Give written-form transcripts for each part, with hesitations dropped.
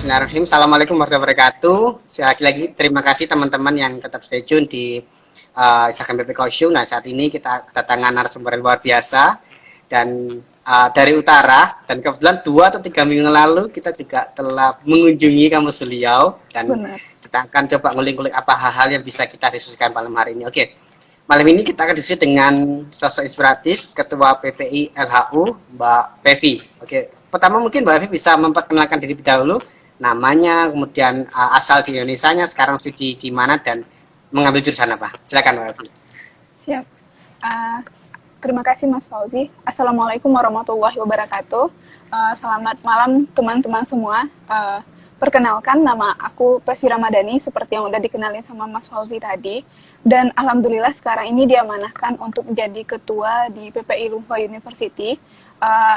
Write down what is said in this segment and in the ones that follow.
Bismillahirrahmanirrahim. Assalamualaikum warahmatullahi wabarakatuh. Sekali lagi terima kasih teman-teman yang tetap stay tune di Instagram PPK Show. Nah, saat ini kita kedatangan narasumber yang luar biasa dan dari utara, dan kebetulan 2 atau 3 minggu lalu kita juga telah mengunjungi kampus beliau dan Benar. kita akan coba ngulik-ngulik apa hal-hal yang bisa kita diskusikan malam hari ini. Oke. Malam ini kita akan diskusi dengan sosok inspiratif Ketua PPI LHU, Mbak Pevi. Oke, pertama mungkin Mbak Pevi bisa memperkenalkan diri dahulu, namanya, kemudian asal di Indonesianya, sekarang studi di mana dan mengambil jurusan apa. Silakan Mbak Pevi. Siap. Uh, Terima kasih Mas Fauzi. Assalamualaikum warahmatullahi wabarakatuh. Selamat malam teman-teman semua. Perkenalkan, nama aku Pevi Ramadhani, seperti yang udah dikenalin sama Mas Fauzi tadi. Dan alhamdulillah sekarang ini diamanahkan untuk menjadi ketua di PPI Lunghwa University.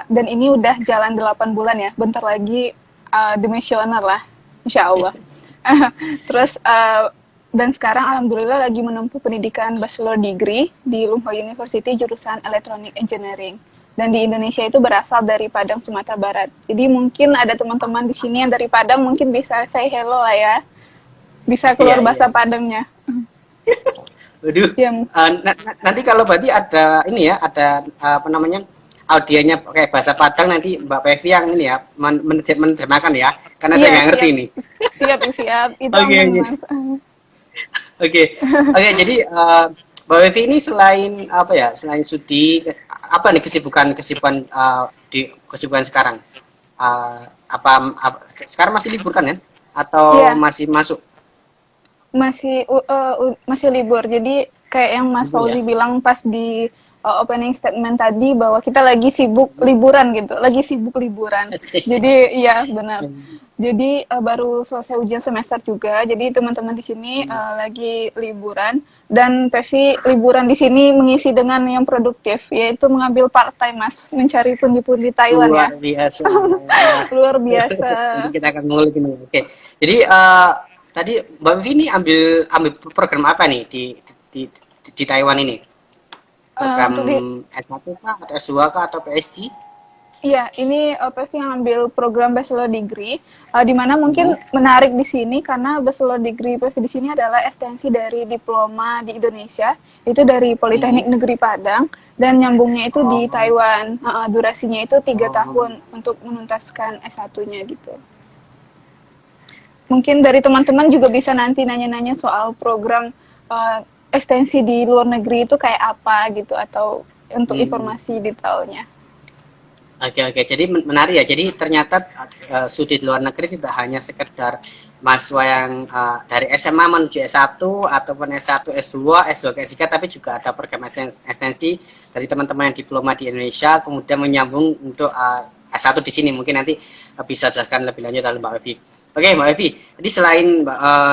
Dan ini udah jalan 8 bulan ya. Bentar lagi demisioner lah, insya Allah. Terus dan sekarang alhamdulillah lagi menempuh pendidikan bachelor degree di Lunghwa University jurusan Electronic Engineering. Dan di Indonesia itu berasal dari Padang, Sumatera Barat. Jadi mungkin ada teman-teman di sini yang dari Padang, mungkin bisa say hello lah ya. Bisa keluar bahasa Padangnya. Waduh, Ya, nanti kalau berarti ada ini ya, ada apa namanya, audionya kayak bahasa Padang, nanti Mbak Pevi yang ini ya, menerjemahkan ya, karena saya nggak ngerti ini. Siap. Itu Oke, aman, oke. Mas. Oke, jadi Mbak Wevi ini selain apa ya, selain studi, apa nih kesibukan di kesibukan sekarang? Sekarang masih libur kan ya? Atau Iya, masih masuk masih libur. Jadi kayak yang Mas libur ya? Fauzi bilang pas di opening statement tadi bahwa kita lagi sibuk liburan gitu, lagi sibuk liburan. Asik. Jadi iya benar. Jadi baru selesai ujian semester juga. Jadi teman-teman di sini lagi liburan dan Pevi liburan di sini mengisi dengan yang produktif, yaitu mengambil part time Mas, mencari pundi-pundi Taiwan ya. Luar biasa. Luar biasa. Nanti kita akan ngulik ini. Oke. Jadi tadi Mbak Wevi ini ambil program apa nih di Taiwan ini? Program Untuk di S1 kah, atau S2 kah, atau PhD? Iya, ini Pevi yang ambil program bachelor degree, di mana mungkin menarik di sini karena bachelor degree Pevi di sini adalah ekstensi dari diploma di Indonesia, itu dari Politeknik Negeri Padang, dan nyambungnya itu di Taiwan. Durasinya itu 3 tahun untuk menuntaskan S1-nya gitu. Mungkin dari teman-teman juga bisa nanti nanya-nanya soal program ekstensi di luar negeri itu kayak apa gitu, atau untuk informasi detailnya. Oke, jadi menarik ya. Jadi ternyata studi di luar negeri tidak hanya sekedar mahasiswa yang dari SMA menuju S1 ataupun S1, S2, S2 ke S3, tapi juga ada program ekstensi dari teman-teman yang diploma di Indonesia kemudian menyambung untuk S1 di sini. Mungkin nanti bisa jelaskan lebih lanjut oleh Mbak Evi. Oke, Mbak Evi. Jadi selain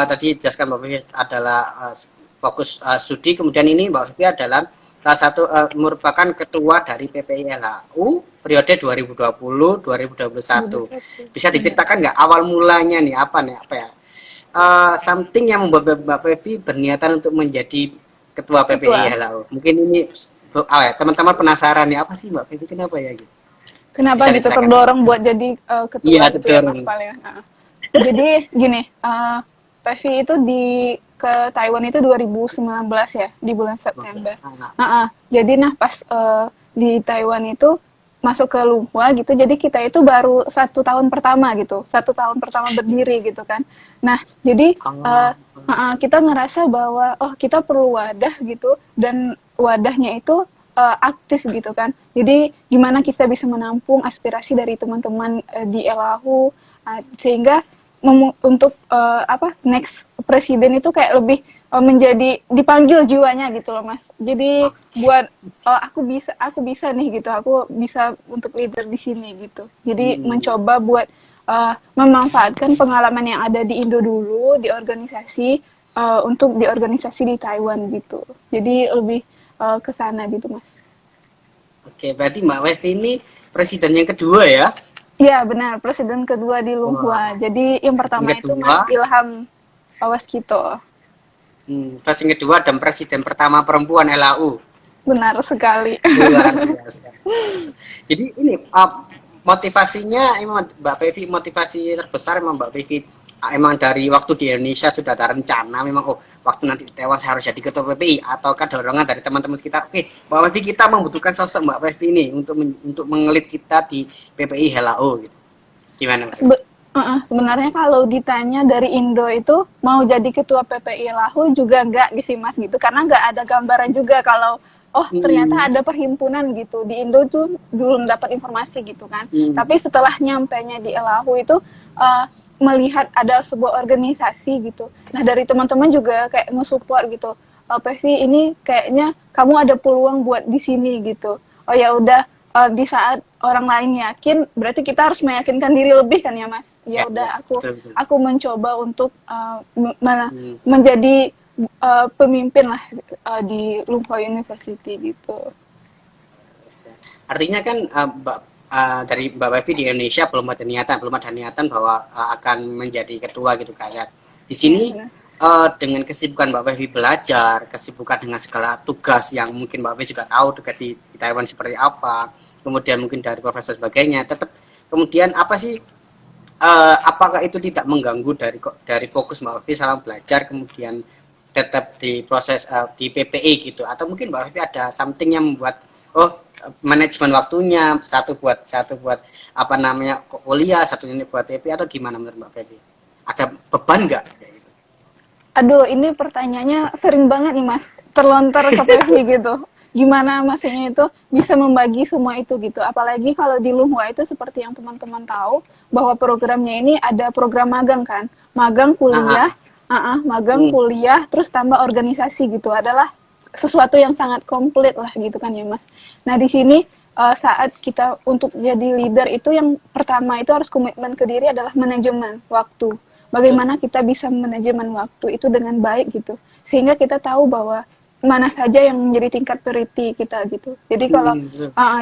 tadi jelaskan Mbak Evi adalah fokus studi, kemudian ini Mbak Evi adalah salah satu merupakan ketua dari PPI LHU periode 2020-2021. Bisa diceritakan nggak awal mulanya nih apa ya something yang membuat Mbak Pevi berniatan untuk menjadi ketua PPI LHU? Mungkin ini teman-teman penasaran nih, apa sih Mbak Pevi, kenapa ya gitu? Kenapa gitu terdorong buat jadi ketua Iya, gitu ya Mas Pal ya? Jadi gini, Pevi itu ke Taiwan itu 2019 ya, di bulan September. Jadi pas di Taiwan itu masuk ke Lunghwa gitu, jadi kita itu baru 1 tahun pertama gitu, 1 tahun pertama berdiri gitu kan. Nah, jadi kita ngerasa bahwa kita perlu wadah gitu, dan wadahnya itu aktif gitu kan. Jadi gimana kita bisa menampung aspirasi dari teman-teman di LHU, sehingga untuk next presiden itu kayak lebih menjadi dipanggil jiwanya gitu loh Mas. Jadi buat aku bisa nih gitu, aku bisa untuk leader di sini gitu. Jadi mencoba buat memanfaatkan pengalaman yang ada di Indo dulu di organisasi, untuk di organisasi di Taiwan gitu. Jadi lebih ke sana gitu Mas. Oke, berarti Mbak Wevi ini presiden yang kedua ya? Iya benar, presiden kedua di Lunghwa. Jadi yang pertama itu Mas Ilham Waskito. Terus yang kedua dan presiden pertama perempuan LHU. Benar sekali. Luar biasa. Jadi ini motivasinya emang Mbak Pevi, motivasi terbesar emang Mbak Pevi emang dari waktu di Indonesia sudah ada rencana memang oh waktu nanti tewas saya harus jadi ketua PPI ataukah dorongan dari teman-teman sekitar oke Mbak Pevi kita membutuhkan sosok Mbak Pevi ini untuk mengelit kita di PPI Helao gitu gimana Mbak? Sebenarnya kalau ditanya dari Indo itu mau jadi ketua PPI Lahu juga enggak gitu Mas gitu karena enggak ada gambaran juga kalau oh ternyata ada perhimpunan gitu di Indo tuh belum dapat informasi gitu kan tapi setelah nyampainya di Lahu itu melihat ada sebuah organisasi gitu nah dari teman-teman juga kayak nge-support gitu Pevi ini kayaknya kamu ada peluang buat di sini gitu oh ya udah di saat orang lain yakin berarti kita harus meyakinkan diri lebih kan ya Mas ya udah aku mencoba untuk menjadi pemimpin lah di Lungkoi University gitu. Artinya kan dari Mbak Pevi di Indonesia belum ada niatan bahwa akan menjadi ketua gitu kan ya. Di sini dengan kesibukan Mbak Pevi belajar, kesibukan dengan segala tugas yang mungkin Mbak Pevi juga tahu tugas di Taiwan seperti apa, kemudian mungkin dari profesor sebagainya, tetap kemudian apa sih apakah itu tidak mengganggu dari fokus Mbak Pevi salam belajar kemudian tetap di proses di PPI gitu atau mungkin Mbak Pevi ada something yang membuat oh manajemen waktunya satu buat apa namanya kuliah satunya buat PPI atau gimana menurut Mbak Pevi ada beban nggak? Aduh ini pertanyaannya sering banget nih Mas terlontar ke Pevi gitu gimana maksudnya itu bisa membagi semua itu gitu apalagi kalau di Lunghua itu seperti yang teman-teman tahu bahwa programnya ini ada program magang kan magang kuliah magang kuliah terus tambah organisasi gitu adalah sesuatu yang sangat komplit lah gitu kan ya Mas nah di sini saat kita untuk jadi leader itu yang pertama itu harus komitmen ke diri adalah manajemen waktu bagaimana kita bisa manajemen waktu itu dengan baik gitu sehingga kita tahu bahwa mana saja yang menjadi tingkat priority kita gitu. Jadi kalau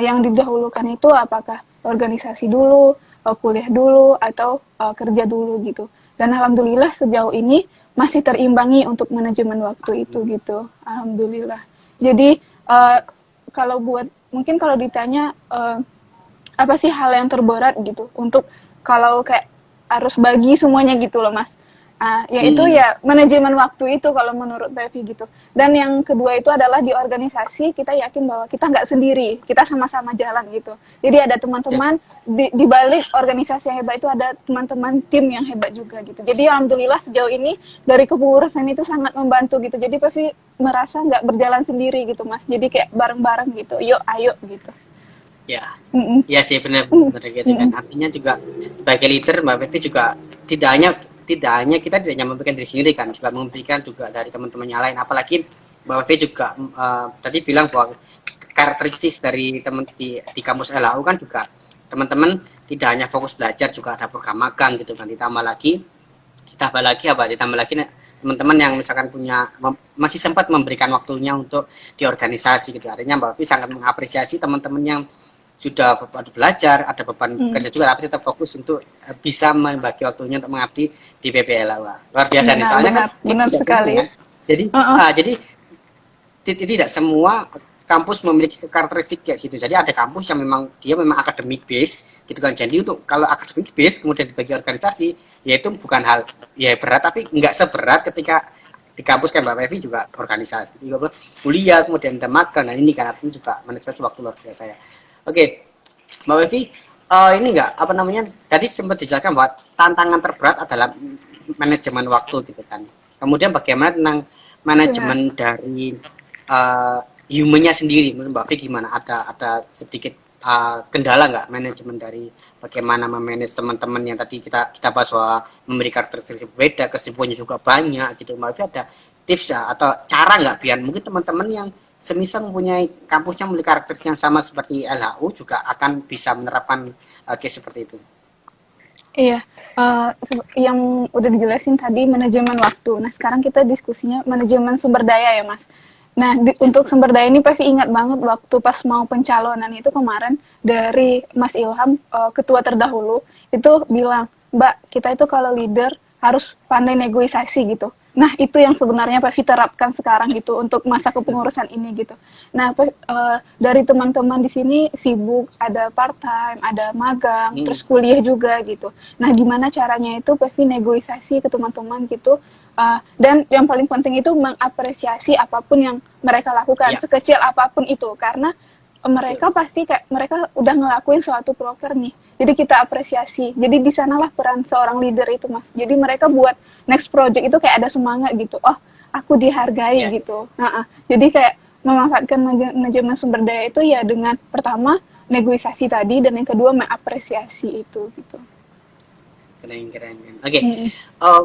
yang didahulukan itu apakah organisasi dulu, kuliah dulu, atau kerja dulu gitu. Dan alhamdulillah sejauh ini masih terimbangi untuk manajemen waktu itu gitu. Alhamdulillah. Jadi kalau buat mungkin kalau ditanya apa sih hal yang terberat gitu untuk kalau kayak harus bagi semuanya gitu loh Mas. Yaitu ya manajemen waktu itu kalau menurut Pevi gitu. Dan yang kedua itu adalah di organisasi kita yakin bahwa kita nggak sendiri, kita sama-sama jalan gitu. Jadi ada teman-teman di balik organisasi yang hebat itu ada teman-teman tim yang hebat juga gitu. Jadi alhamdulillah sejauh ini dari kepengurusan itu sangat membantu gitu. Jadi Pevi merasa nggak berjalan sendiri gitu Mas. Jadi kayak bareng-bareng gitu. Yuk ayo gitu. Ya, ya sih benar gitu kan. Artinya juga sebagai leader Mbak Pevi juga tidak hanya kita tidak hanya memberikan diri sendiri kan, juga memberikan juga dari teman-teman yang lain. Apalagi Mbak Pevi juga tadi bilang bahwa karakteristik dari teman di kampus LAU kan juga teman-teman tidak hanya fokus belajar, juga ada program magang gitu kan. Ditambah lagi teman-teman yang misalkan masih sempat memberikan waktunya untuk di organisasi gitu. Artinya Mbak Pevi sangat mengapresiasi teman-teman yang sudah belajar, ada beban kerja juga, tapi tetap fokus untuk bisa membagi waktunya untuk mengabdi di PPLA. Luar biasa nih, soalnya kan benar sekali. Kan? Jadi tidak semua kampus memiliki karakteristik kayak gitu. Jadi ada kampus yang memang akademik base, gitu kan. Jadi untuk kalau akademik base kemudian dibagi organisasi, ya itu bukan hal ya berat, tapi nggak seberat ketika di kampus kan Mbak Pevi juga organisasi, juga kuliah, kemudian ada magang. Nah ini kan artinya juga manajemen waktu luar biasa ya. Oke, Mbak Pevi, ini enggak apa namanya? Tadi sempat dijelaskan bahwa tantangan terberat adalah manajemen waktu gitu kan. Kemudian bagaimana tentang manajemen dari humannya sendiri? Menurut Mbak Pevi gimana? Ada sedikit kendala nggak manajemen dari bagaimana memanage teman-teman yang tadi kita bahas bahwa memberi karakteristik berbeda, kesibukannya juga banyak gitu. Mbak Pevi ada tips ya atau cara nggak biar mungkin teman-teman yang semisal mempunyai kampusnya memiliki karakter yang sama seperti LHU juga akan bisa menerapkan case seperti itu. Iya, yang udah dijelasin tadi manajemen waktu. Nah sekarang kita diskusinya manajemen sumber daya ya Mas. Nah untuk sumber daya ini Pevi ingat banget waktu pas mau pencalonan itu kemarin dari Mas Ilham ketua terdahulu itu bilang Mbak kita itu kalau leader harus pandai negosiasi gitu. Nah, itu yang sebenarnya Pevi terapkan sekarang gitu untuk masa kepengurusan ini gitu. Nah, dari teman-teman di sini sibuk, ada part time, ada magang, Hmm. terus kuliah juga gitu. Nah, gimana caranya itu Pevi negosiasi ke teman-teman gitu. Dan yang paling penting itu mengapresiasi apapun yang mereka lakukan, Iya, sekecil apapun itu, karena betul. mereka pasti kayak mereka udah ngelakuin suatu proker nih. Jadi kita apresiasi. Jadi di sanalah peran seorang leader itu, Mas. Jadi mereka buat next project itu kayak ada semangat gitu. Oh, aku dihargai Iya. gitu. Jadi kayak memanfaatkan manajemen sumber daya itu ya dengan pertama negosiasi tadi dan yang kedua mengapresiasi itu gitu. Keren, keren, keren. Oke, Mm-mm.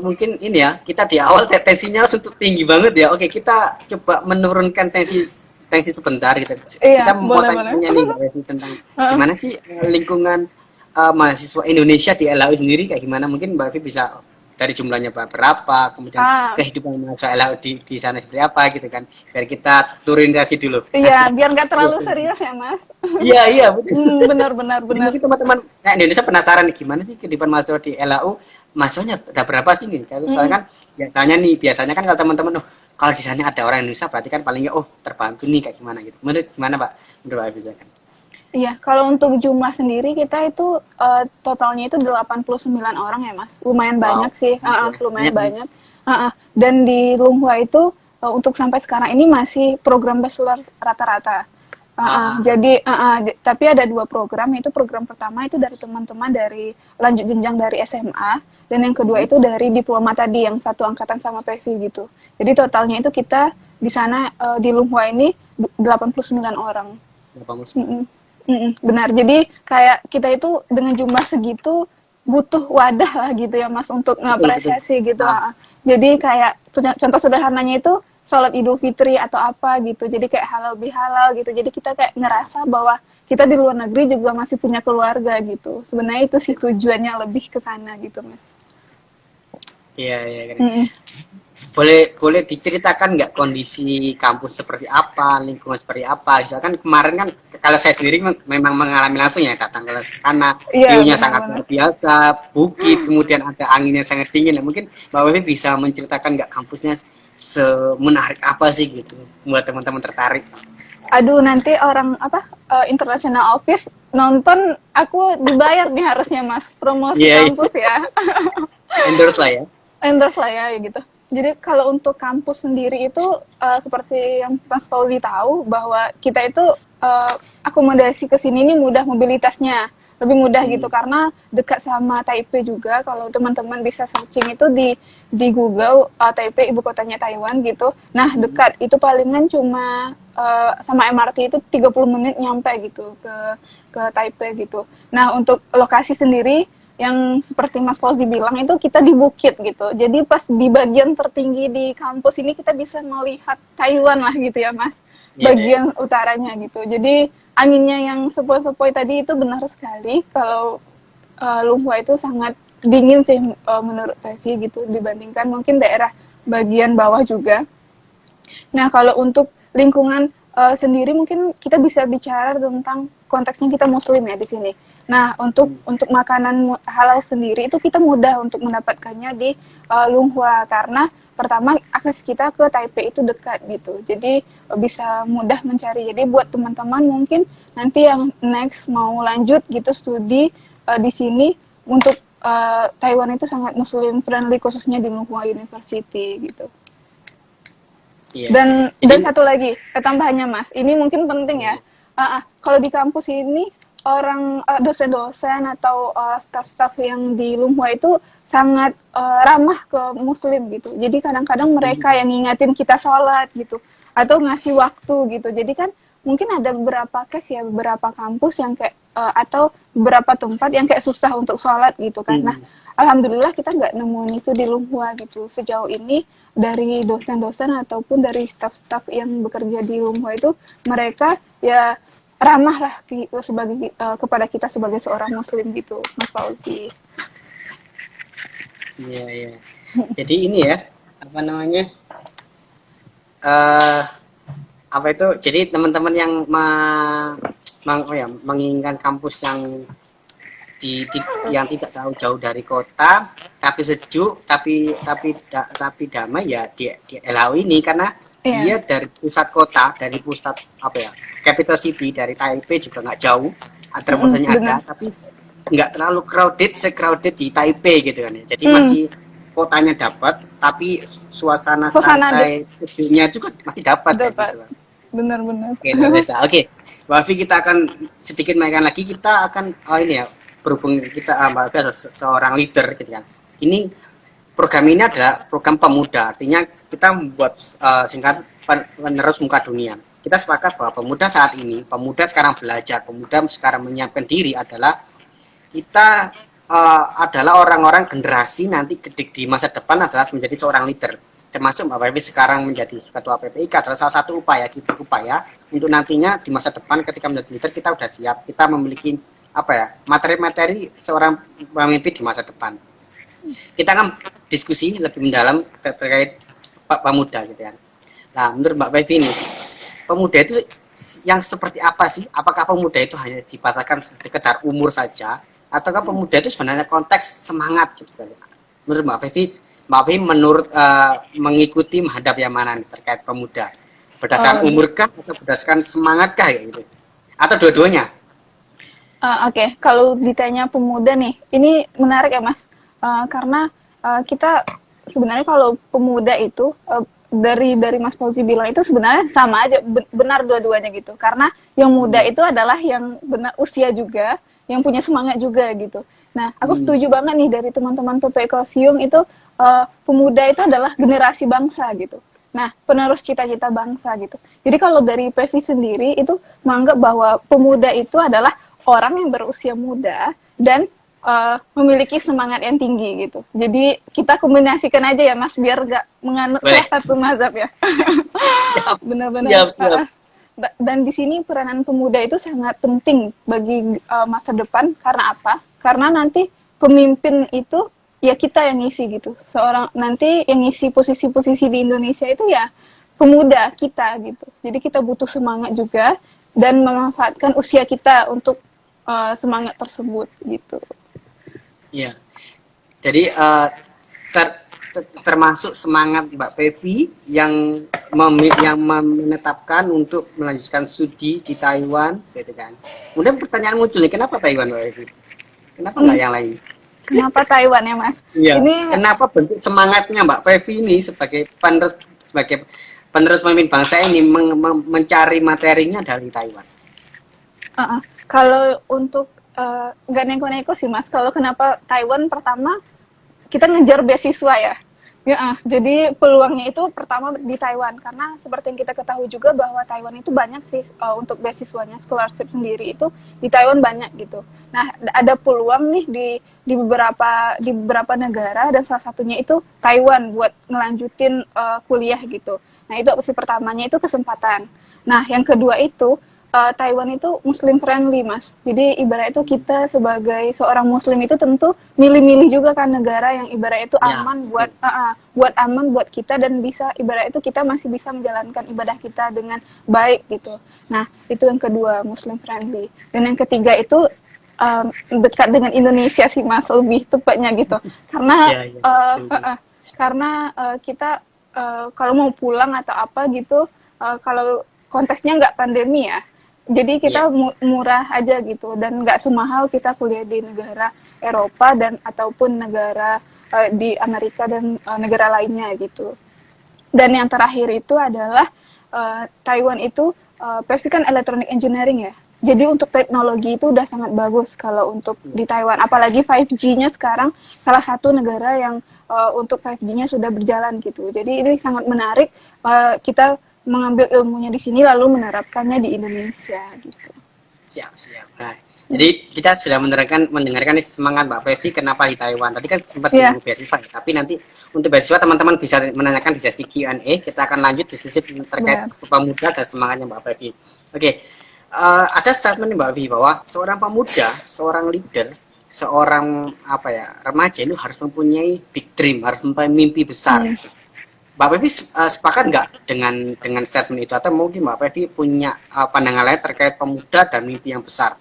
mungkin ini ya, kita di awal tensinya langsung tinggi banget ya. Oke, kita coba menurunkan tensi tensi sebentar gitu. Iya, Kita mau boleh boleh. tanya nih Mbak Evi tentang Heeh. gimana sih lingkungan mahasiswa Indonesia di LAU sendiri kayak gimana? Mungkin Mbak Evi bisa dari jumlahnya berapa, kemudian Ah, kehidupan mahasiswa LAU di sana seperti apa gitu kan. Biar kita turun tensi dulu. iya, biar nggak terlalu serius ya, Mas. Iya, iya, betul. Benar benar Jadi benar. mungkin teman-teman Indonesia penasaran nih gimana sih kehidupan mahasiswa di LAU, mahasiswanya ada berapa sih nih? Soalnya Mm-mm. kan biasanya kan kalau teman-teman, oh kalau di sana ada orang Indonesia berarti kan paling nggak oh terbantu nih kayak gimana gitu. Menurut gimana Pak? Menurut Pak Bisa kan? Iya, kalau untuk jumlah sendiri kita itu totalnya itu 89 orang ya, Mas. Lumayan Wow, banyak sih, banyak ya. lumayan Banyak nih. banyak. Dan di Lunghua itu untuk sampai sekarang ini masih program bachelor rata-rata. Jadi, tapi ada dua program, yaitu program pertama itu dari teman-teman dari lanjut jenjang dari SMA, dan yang kedua Hmm, itu dari diploma tadi yang satu angkatan sama Pevi gitu. Jadi totalnya itu kita di sana di Lunghua ini 89 orang. 89. Mm-mm. Benar. Jadi kayak kita itu dengan jumlah segitu butuh wadah lah gitu ya Mas untuk Betul, betul. ngapresiasi gitu. Ah, Jadi kayak contoh sederhananya itu sholat Idul Fitri atau apa gitu. Jadi kayak halal bihalal gitu. Jadi kita kayak ya, ngerasa bahwa kita di luar negeri juga masih punya keluarga gitu. Sebenarnya itu sih ya. tujuannya lebih ke sana gitu Mas. Iya, iya, keren. Mm-mm. Boleh boleh diceritakan nggak kondisi kampus seperti apa, lingkungan seperti apa? Misalkan kemarin kan kalau saya sendiri memang mengalami langsung ya datang ke sana, Iya view-nya sangat benar-benar. luar biasa, bukit, kemudian ada angin yang sangat dingin. Ya, mungkin Mbak Wevi bisa menceritakan nggak kampusnya semenarik apa sih gitu buat teman-teman tertarik. Aduh nanti orang apa international office nonton aku dibayar nih harusnya Mas promosi Iya, iya. kampus ya. Endorse lah ya. Endorse lah ya gitu. Jadi kalau untuk kampus sendiri itu seperti yang Mas Pauli tahu bahwa kita itu akomodasi ke sini ini mudah mobilitasnya, lebih mudah gitu Hmm. karena dekat sama Taipei juga. Kalau teman-teman bisa searching itu di Google Taipei ibu kotanya Taiwan gitu. Nah, Hmm. dekat itu palingan cuma sama MRT itu 30 menit nyampe gitu ke Taipei gitu. Nah, untuk lokasi sendiri yang seperti Mas Fauzi bilang itu kita di bukit gitu. Jadi pas di bagian tertinggi di kampus ini kita bisa melihat Taiwan lah gitu ya Mas. Iya, iya. Bagian utaranya gitu. Jadi anginnya yang sepoi-sepoi tadi itu benar sekali. Kalau Lunghua itu sangat dingin sih menurut Pevi gitu dibandingkan mungkin daerah bagian bawah juga. Nah, kalau untuk lingkungan sendiri mungkin kita bisa bicara tentang konteksnya kita muslim ya di sini. Nah, untuk Hmm. makanan halal sendiri itu kita mudah untuk mendapatkannya di Lunghua karena pertama akses kita ke Taipei itu dekat gitu. Jadi bisa mudah mencari. Jadi buat teman-teman mungkin nanti yang next mau lanjut gitu studi di sini untuk Taiwan itu sangat muslim friendly khususnya di Lunghua University gitu. Iya. Jadi Dan satu lagi tambahannya Mas, ini mungkin penting ya. Kalau di kampus ini orang dosen-dosen atau staff-staff yang di Lunghua itu sangat ramah ke Muslim gitu. Jadi kadang-kadang mereka hmm. yang ngingatin kita sholat gitu, atau ngasih waktu gitu. Jadi kan mungkin ada beberapa case ya, beberapa kampus yang kayak atau beberapa tempat yang kayak susah untuk sholat gitu kan. Nah, Hmm. alhamdulillah kita nggak nemuin itu di Lunghua gitu. Sejauh ini dari dosen-dosen ataupun dari staf-staf yang bekerja di Lunghua itu mereka ya ramah lah sebagai kepada kita sebagai seorang muslim gitu Mas Fauzi. Iya, iya. Jadi ini ya, apa namanya? eh apa itu? Jadi teman-teman yang oh ya, menginginkan kampus yang yang tidak tahu jauh dari kota, tapi sejuk, tapi damai ya di LHU ini karena Iya, dia dari pusat kota, dari pusat apa ya, capital city dari Taipei juga nggak jauh, terobosannya ada, bener. tapi nggak terlalu crowded, se-crowded di Taipei gitu kan ya. Jadi Hmm, masih kotanya dapat, tapi suasana suasana santai sejuknya juga masih dapat kayak dapat. gitu kan. Bener-bener. Oke, luar biasa. Oke, Mbak Afi, kita akan sedikit mainkan lagi. Kita akan, oh ini ya, berhubung kita Mbak Afi adalah seorang leader gitu kan. Ini program ini adalah program pemuda. Artinya kita membuat singkat penerus muka dunia. Kita sepakat bahwa pemuda saat ini, pemuda sekarang belajar, pemuda sekarang menyiapkan diri adalah kita adalah orang-orang generasi nanti di masa depan adalah menjadi seorang leader, termasuk Mbak Febi sekarang menjadi ketua PPIK adalah salah satu upaya untuk nantinya di masa depan ketika menjadi leader kita sudah siap, kita memiliki apa ya, materi-materi seorang pemimpin di masa depan. Kita akan diskusi lebih mendalam terkait pemuda gitu kan. Nah, menurut Mbak Febi ini, pemuda itu yang seperti apa sih? Apakah pemuda itu hanya dibatalkan sekedar umur saja, ataukah pemuda itu sebenarnya konteks semangat gitu kan? Menurut Mbak Febi menurut mengikuti menghadap yang mana nih terkait pemuda? Berdasarkan Oh, umurkah atau berdasarkan semangatkah ya gitu? Atau dua-duanya? Oke, kalau ditanya pemuda nih, ini menarik ya Mas. Karena kita sebenarnya kalau pemuda itu dari Mas Fauzi bilang itu sebenarnya sama aja, benar dua-duanya gitu. Karena yang muda itu adalah yang benar usia juga, yang punya semangat juga gitu. Nah, aku setuju banget nih dari teman-teman PPI Kosium itu pemuda itu adalah generasi bangsa gitu. Nah, penerus cita-cita bangsa gitu. Jadi kalau dari PV sendiri itu menganggap bahwa pemuda itu adalah orang yang berusia muda dan memiliki semangat yang tinggi gitu. Jadi kita kombinasikan aja ya Mas biar gak menganut Boleh. salah satu mazhab ya. Siap, Benar-benar. siap, siap. Dan di sini peranan pemuda itu sangat penting bagi masa depan karena apa? Karena nanti pemimpin itu ya kita yang ngisi gitu. Seorang nanti yang ngisi posisi-posisi di Indonesia itu ya pemuda kita gitu. Jadi kita butuh semangat juga dan memanfaatkan usia kita untuk semangat tersebut gitu. Iya. Jadi termasuk semangat Mbak Pevi yang menetapkan untuk melanjutkan studi di Taiwan, gitu kan. Kemudian pertanyaan muncul nih, kenapa Taiwan Mbak Pevi? Kenapa nggak yang lain? Kenapa Taiwan ya Mas? Iya. Ini Kenapa bentuk semangatnya Mbak Pevi ini sebagai penerus pemimpin bangsa ini mencari materinya dari Taiwan? kalau untuk nggak neko-neko sih Mas. Kalau kenapa Taiwan pertama kita ngejar beasiswa ya. Ya, jadi peluangnya itu pertama di Taiwan karena seperti yang kita ketahui juga bahwa Taiwan itu banyak sih untuk beasiswanya scholarship sendiri itu di Taiwan banyak gitu. Nah, ada peluang nih di beberapa negara dan salah satunya itu Taiwan buat ngelanjutin kuliah gitu. Nah, itu opsi pertamanya itu kesempatan. Nah, yang kedua itu Taiwan itu Muslim friendly, Mas. Jadi ibarat itu kita sebagai seorang Muslim itu tentu milih-milih juga kan negara yang ibarat itu Ya, aman buat aman buat kita dan bisa ibarat itu kita masih bisa menjalankan ibadah kita dengan baik gitu. Nah itu yang kedua Muslim friendly. Dan yang ketiga itu dekat dengan Indonesia sih Mas lebih tepatnya gitu. Karena ya, ya. kita kalau mau pulang atau apa gitu kalau konteksnya nggak pandemi ya jadi Ya. kita murah aja gitu dan nggak semahal kita kuliah di negara Eropa dan ataupun negara di Amerika dan negara lainnya gitu. Dan yang terakhir itu adalah Taiwan itu PV kan electronic engineering ya. Jadi untuk teknologi itu udah sangat bagus kalau untuk di Taiwan. Apalagi 5G-nya sekarang salah satu negara yang untuk 5G-nya sudah berjalan gitu. Jadi ini sangat menarik kita mengambil ilmunya di sini lalu menerapkannya di Indonesia gitu. Siap, siap. Nah, jadi kita sudah mendengarkan semangat Mbak Pevi kenapa di Taiwan. Tadi kan sempat Ya, menyinggung beasiswa, tapi nanti untuk beasiswa teman-teman bisa menanyakan di sesi Q&A. Kita akan lanjut diskusi terkait benar. pemuda dan semangatnya Mbak Pevi. Oke, ada statement Mbak Pevi bahwa seorang pemuda, seorang leader, seorang apa ya remaja itu harus mempunyai big dream, harus mempunyai mimpi besar. Hmm. Mbak Pevi sepakat nggak dengan statement itu atau mungkin Mbak Pevi punya pandangan lain terkait pemuda dan mimpi yang besar?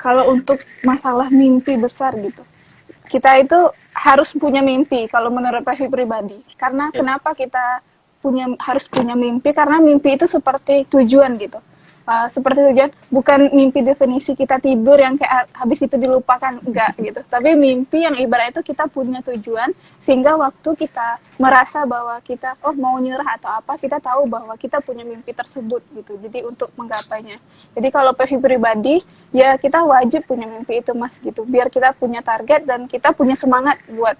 kalau untuk masalah mimpi besar gitu, kita itu harus punya mimpi kalau menurut Pevi pribadi. Karena Sip. kenapa kita harus punya mimpi? Karena mimpi itu seperti tujuan gitu. Seperti tujuan, bukan mimpi definisi kita tidur yang kayak habis itu dilupakan, enggak gitu. Tapi mimpi yang ibarat itu kita punya tujuan, sehingga waktu kita merasa bahwa kita mau nyerah atau apa, kita tahu bahwa kita punya mimpi tersebut gitu. Jadi untuk menggapainya. Jadi kalau Pevi pribadi, ya kita wajib punya mimpi itu Mas gitu. Biar kita punya target dan kita punya semangat buat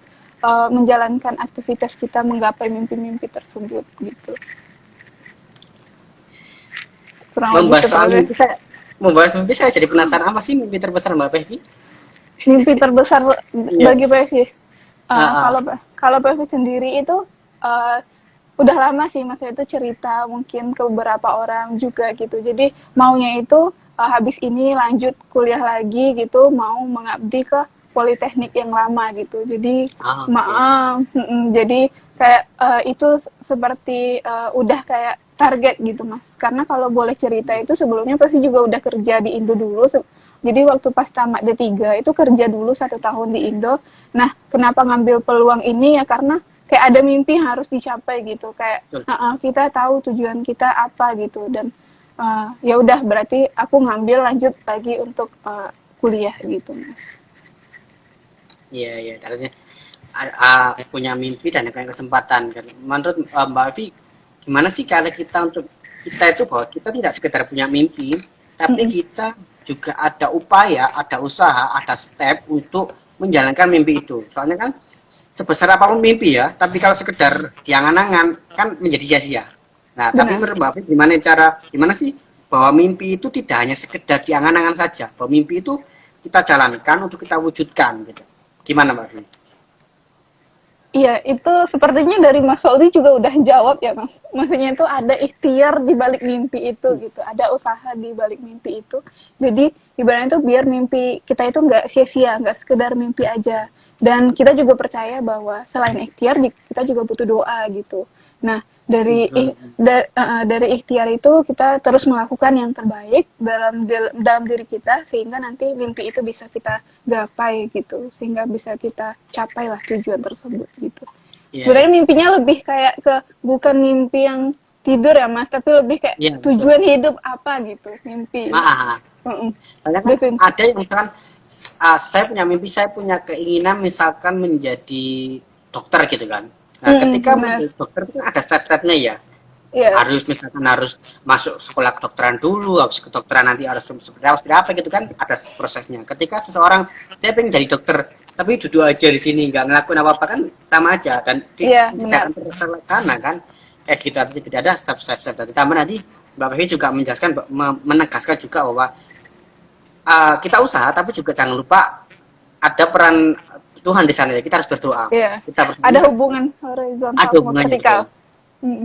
menjalankan aktivitas kita menggapai mimpi-mimpi tersebut gitu. Membahas mimpi saya jadi penasaran, apa sih mimpi terbesar Mbak Pevi? Mimpi terbesar bagi Pevi. Uh, Kalau Pevi sendiri itu udah lama sih Mas itu cerita mungkin ke beberapa orang juga gitu. Jadi maunya itu habis ini lanjut kuliah lagi gitu, mau mengabdi ke politeknik yang lama gitu. Jadi jadi kayak itu seperti udah kayak target gitu Mas. Karena kalau boleh cerita itu sebelumnya Pevi juga udah kerja di Indo dulu. Jadi waktu pas tamat D3 itu kerja dulu 1 tahun di Indo. Nah, kenapa ngambil peluang ini ya karena kayak ada mimpi yang harus dicapai gitu. Kayak kita tahu tujuan kita apa gitu dan ya udah berarti aku ngambil lanjut lagi untuk kuliah gitu Mas. Iya, artinya punya mimpi dan ada kesempatan. Menurut Mbak Avi, gimana sih kalau kita itu bahwa kita tidak sekedar punya mimpi, tapi kita juga ada upaya, ada usaha, ada step untuk menjalankan mimpi itu. Soalnya kan sebesar apapun mimpi ya, tapi kalau sekedar diangan-angan kan menjadi sia-sia. Nah, tapi menurut Mbak Avi, gimana sih bahwa mimpi itu tidak hanya sekedar diangan-angan saja, bahwa mimpi itu kita jalankan untuk kita wujudkan gitu. Gimana Mbak Avi? Iya, itu sepertinya dari Mas Waldi juga udah jawab ya, Mas. Maksudnya itu ada ikhtiar di balik mimpi itu gitu, ada usaha di balik mimpi itu. Jadi ibaratnya itu biar mimpi kita itu nggak sia-sia, nggak sekedar mimpi aja. Dan kita juga percaya bahwa selain ikhtiar, kita juga butuh doa gitu. Nah, dari ikhtiar itu kita terus melakukan yang terbaik dalam diri kita sehingga nanti mimpi itu bisa kita gapai gitu, sehingga bisa kita capai lah tujuan tersebut gitu. Sebenarnya mimpinya lebih kayak ke bukan mimpi yang tidur ya Mas, tapi lebih kayak tujuan hidup apa gitu, mimpi. Soalnya kan ada yang misalkan saya punya mimpi, saya punya keinginan misalkan menjadi dokter gitu kan. Nah, ketika menjadi dokter itu kan ada step-stepnya ya. Harus misalkan harus masuk sekolah kedokteran dulu, habis kedokteran nanti harus seperti apa gitu kan, ada prosesnya. Ketika seseorang saya pengen jadi dokter, tapi duduk aja di sini nggak ngelakuin apa-apa kan sama aja dan tidak akan terlaksana kan. Kayak gitu, artinya tidak ada step-step. Dan ditambah nanti Mbak Pevi juga menjelaskan, menegaskan juga bahwa kita usaha, tapi juga jangan lupa ada peran Tuhan di sana. Kita harus berdoa. Kita ada hubungan horizontal, ada hubungannya,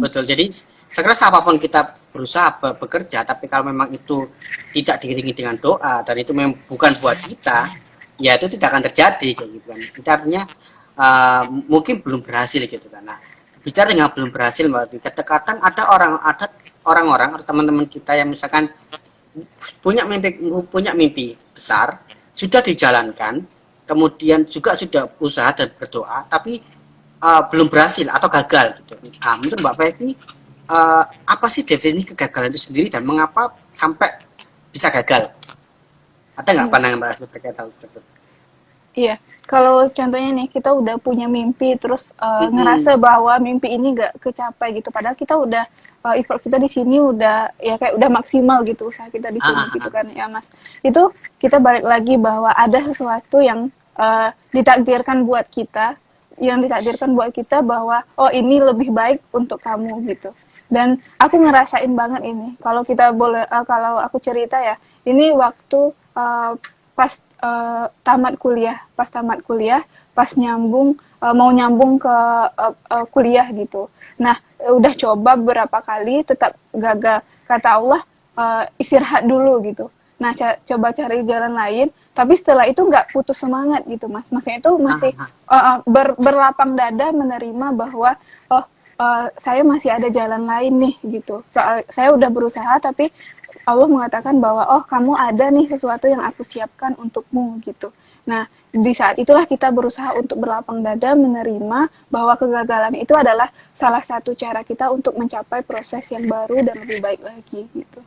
betul. Jadi sekeras apapun kita berusaha bekerja, tapi kalau memang itu tidak diiringi dengan doa dan itu memang bukan buat kita, ya itu tidak akan terjadi kayak gitu kan. Itu artinya mungkin belum berhasil gitu kan. Nah, bicara dengan belum berhasil, Mbak, kadang ada orang-orang atau teman-teman kita yang misalkan punya mimpi besar, sudah dijalankan, kemudian juga sudah usaha dan berdoa, tapi belum berhasil atau gagal gitu. Menurut Mbak Pevi, apa sih definisi kegagalan itu sendiri dan mengapa sampai bisa gagal? Ada nggak pandangan Mbak Pevi terkait hal tersebut? Iya, kalau contohnya nih kita udah punya mimpi terus ngerasa bahwa mimpi ini nggak kecapai gitu, padahal kita udah effort kita di sini udah ya kayak udah maksimal gitu usaha kita di sini gitu kan ya Mas. Itu kita balik lagi bahwa ada sesuatu yang ditakdirkan buat kita, bahwa ini lebih baik untuk kamu gitu. Dan aku ngerasain banget ini. Kalau kita boleh, kalau aku cerita ya, ini waktu pas tamat kuliah, pas mau nyambung ke kuliah gitu. Nah, udah coba beberapa kali, tetap gagal. Kata Allah, istirahat dulu gitu. Nah, coba cari jalan lain, tapi setelah itu nggak putus semangat gitu Mas. Maksudnya itu masih berlapang dada menerima bahwa saya masih ada jalan lain nih gitu. Saya udah berusaha tapi Allah mengatakan bahwa oh kamu ada nih sesuatu yang aku siapkan untukmu gitu. Nah, di saat itulah kita berusaha untuk berlapang dada menerima bahwa kegagalan itu adalah salah satu cara kita untuk mencapai proses yang baru dan lebih baik lagi gitu.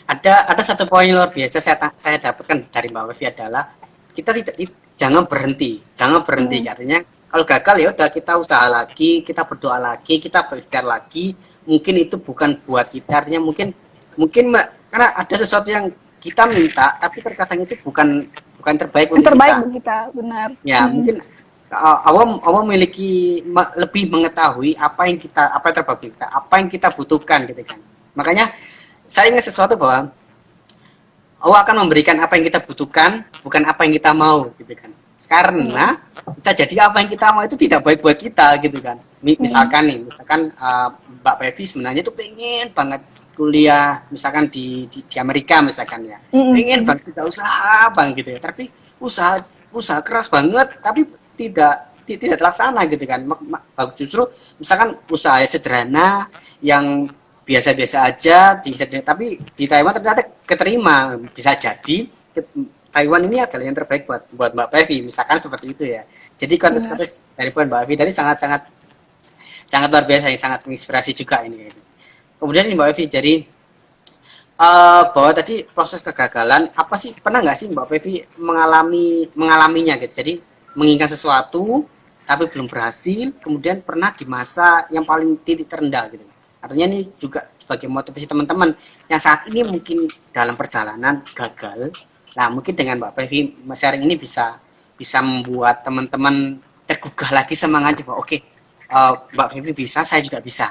Ada satu poin luar biasa saya dapatkan dari Mbak Wevi adalah kita jangan berhenti, artinya kalau gagal ya udah kita usaha lagi, kita berdoa lagi, kita berikhtiar lagi. Mungkin itu bukan buat kita, artinya mungkin karena ada sesuatu yang kita minta tapi terkadang itu bukan terbaik Yang untuk terbaik kita. untuk kita, benar. Ya, mungkin Allah memiliki lebih mengetahui apa yang terbaik untuk kita, apa yang kita butuhkan gitu kan. Makanya saya ingat sesuatu bahwa Allah akan memberikan apa yang kita butuhkan, bukan apa yang kita mau gitu kan. Karena bisa jadi apa yang kita mau itu tidak baik buat kita gitu kan. Misalkan Mbak Pevi sebenarnya tuh pengen banget kuliah misalkan di Amerika misalkan ya. Pengen banget kita usaha bang gitu ya. Tapi usaha keras banget tapi tidak terlaksana gitu kan. Justru misalkan usaha sederhana yang biasa-biasa aja tapi di Taiwan ternyata keterima. Bisa jadi Taiwan ini adalah yang terbaik buat Mbak Pevi, misalkan seperti itu ya. Jadi konteks dari poin Mbak Pevi tadi sangat luar biasa, yang sangat menginspirasi juga ini. Kemudian ini Mbak Pevi, jadi bahwa tadi proses kegagalan apa sih, pernah nggak sih Mbak Pevi mengalaminya gitu? Jadi menginginkan sesuatu tapi belum berhasil, kemudian pernah di masa yang paling titik terendah gitu. Artinya ini juga sebagai motivasi teman-teman yang saat ini mungkin dalam perjalanan gagal. Nah, mungkin dengan Mbak Pevi sharing ini bisa membuat teman-teman tergugah lagi semangatnya bahwa oke, Mbak Pevi bisa, saya juga bisa.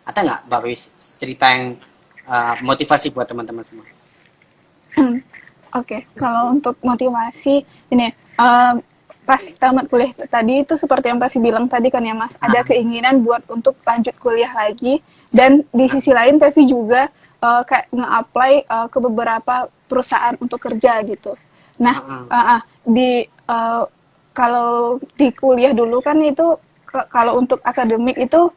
Ada nggak Mbak Pevi cerita yang motivasi buat teman-teman semua? Oke, kalau untuk motivasi ini pas tamat kuliah tadi itu seperti yang Pevi bilang tadi kan ya Mas, ada keinginan buat untuk lanjut kuliah lagi, dan di sisi lain Pevi juga kayak nge-apply ke beberapa perusahaan untuk kerja gitu. Nah, kalau di kuliah dulu kan itu kalau untuk akademik itu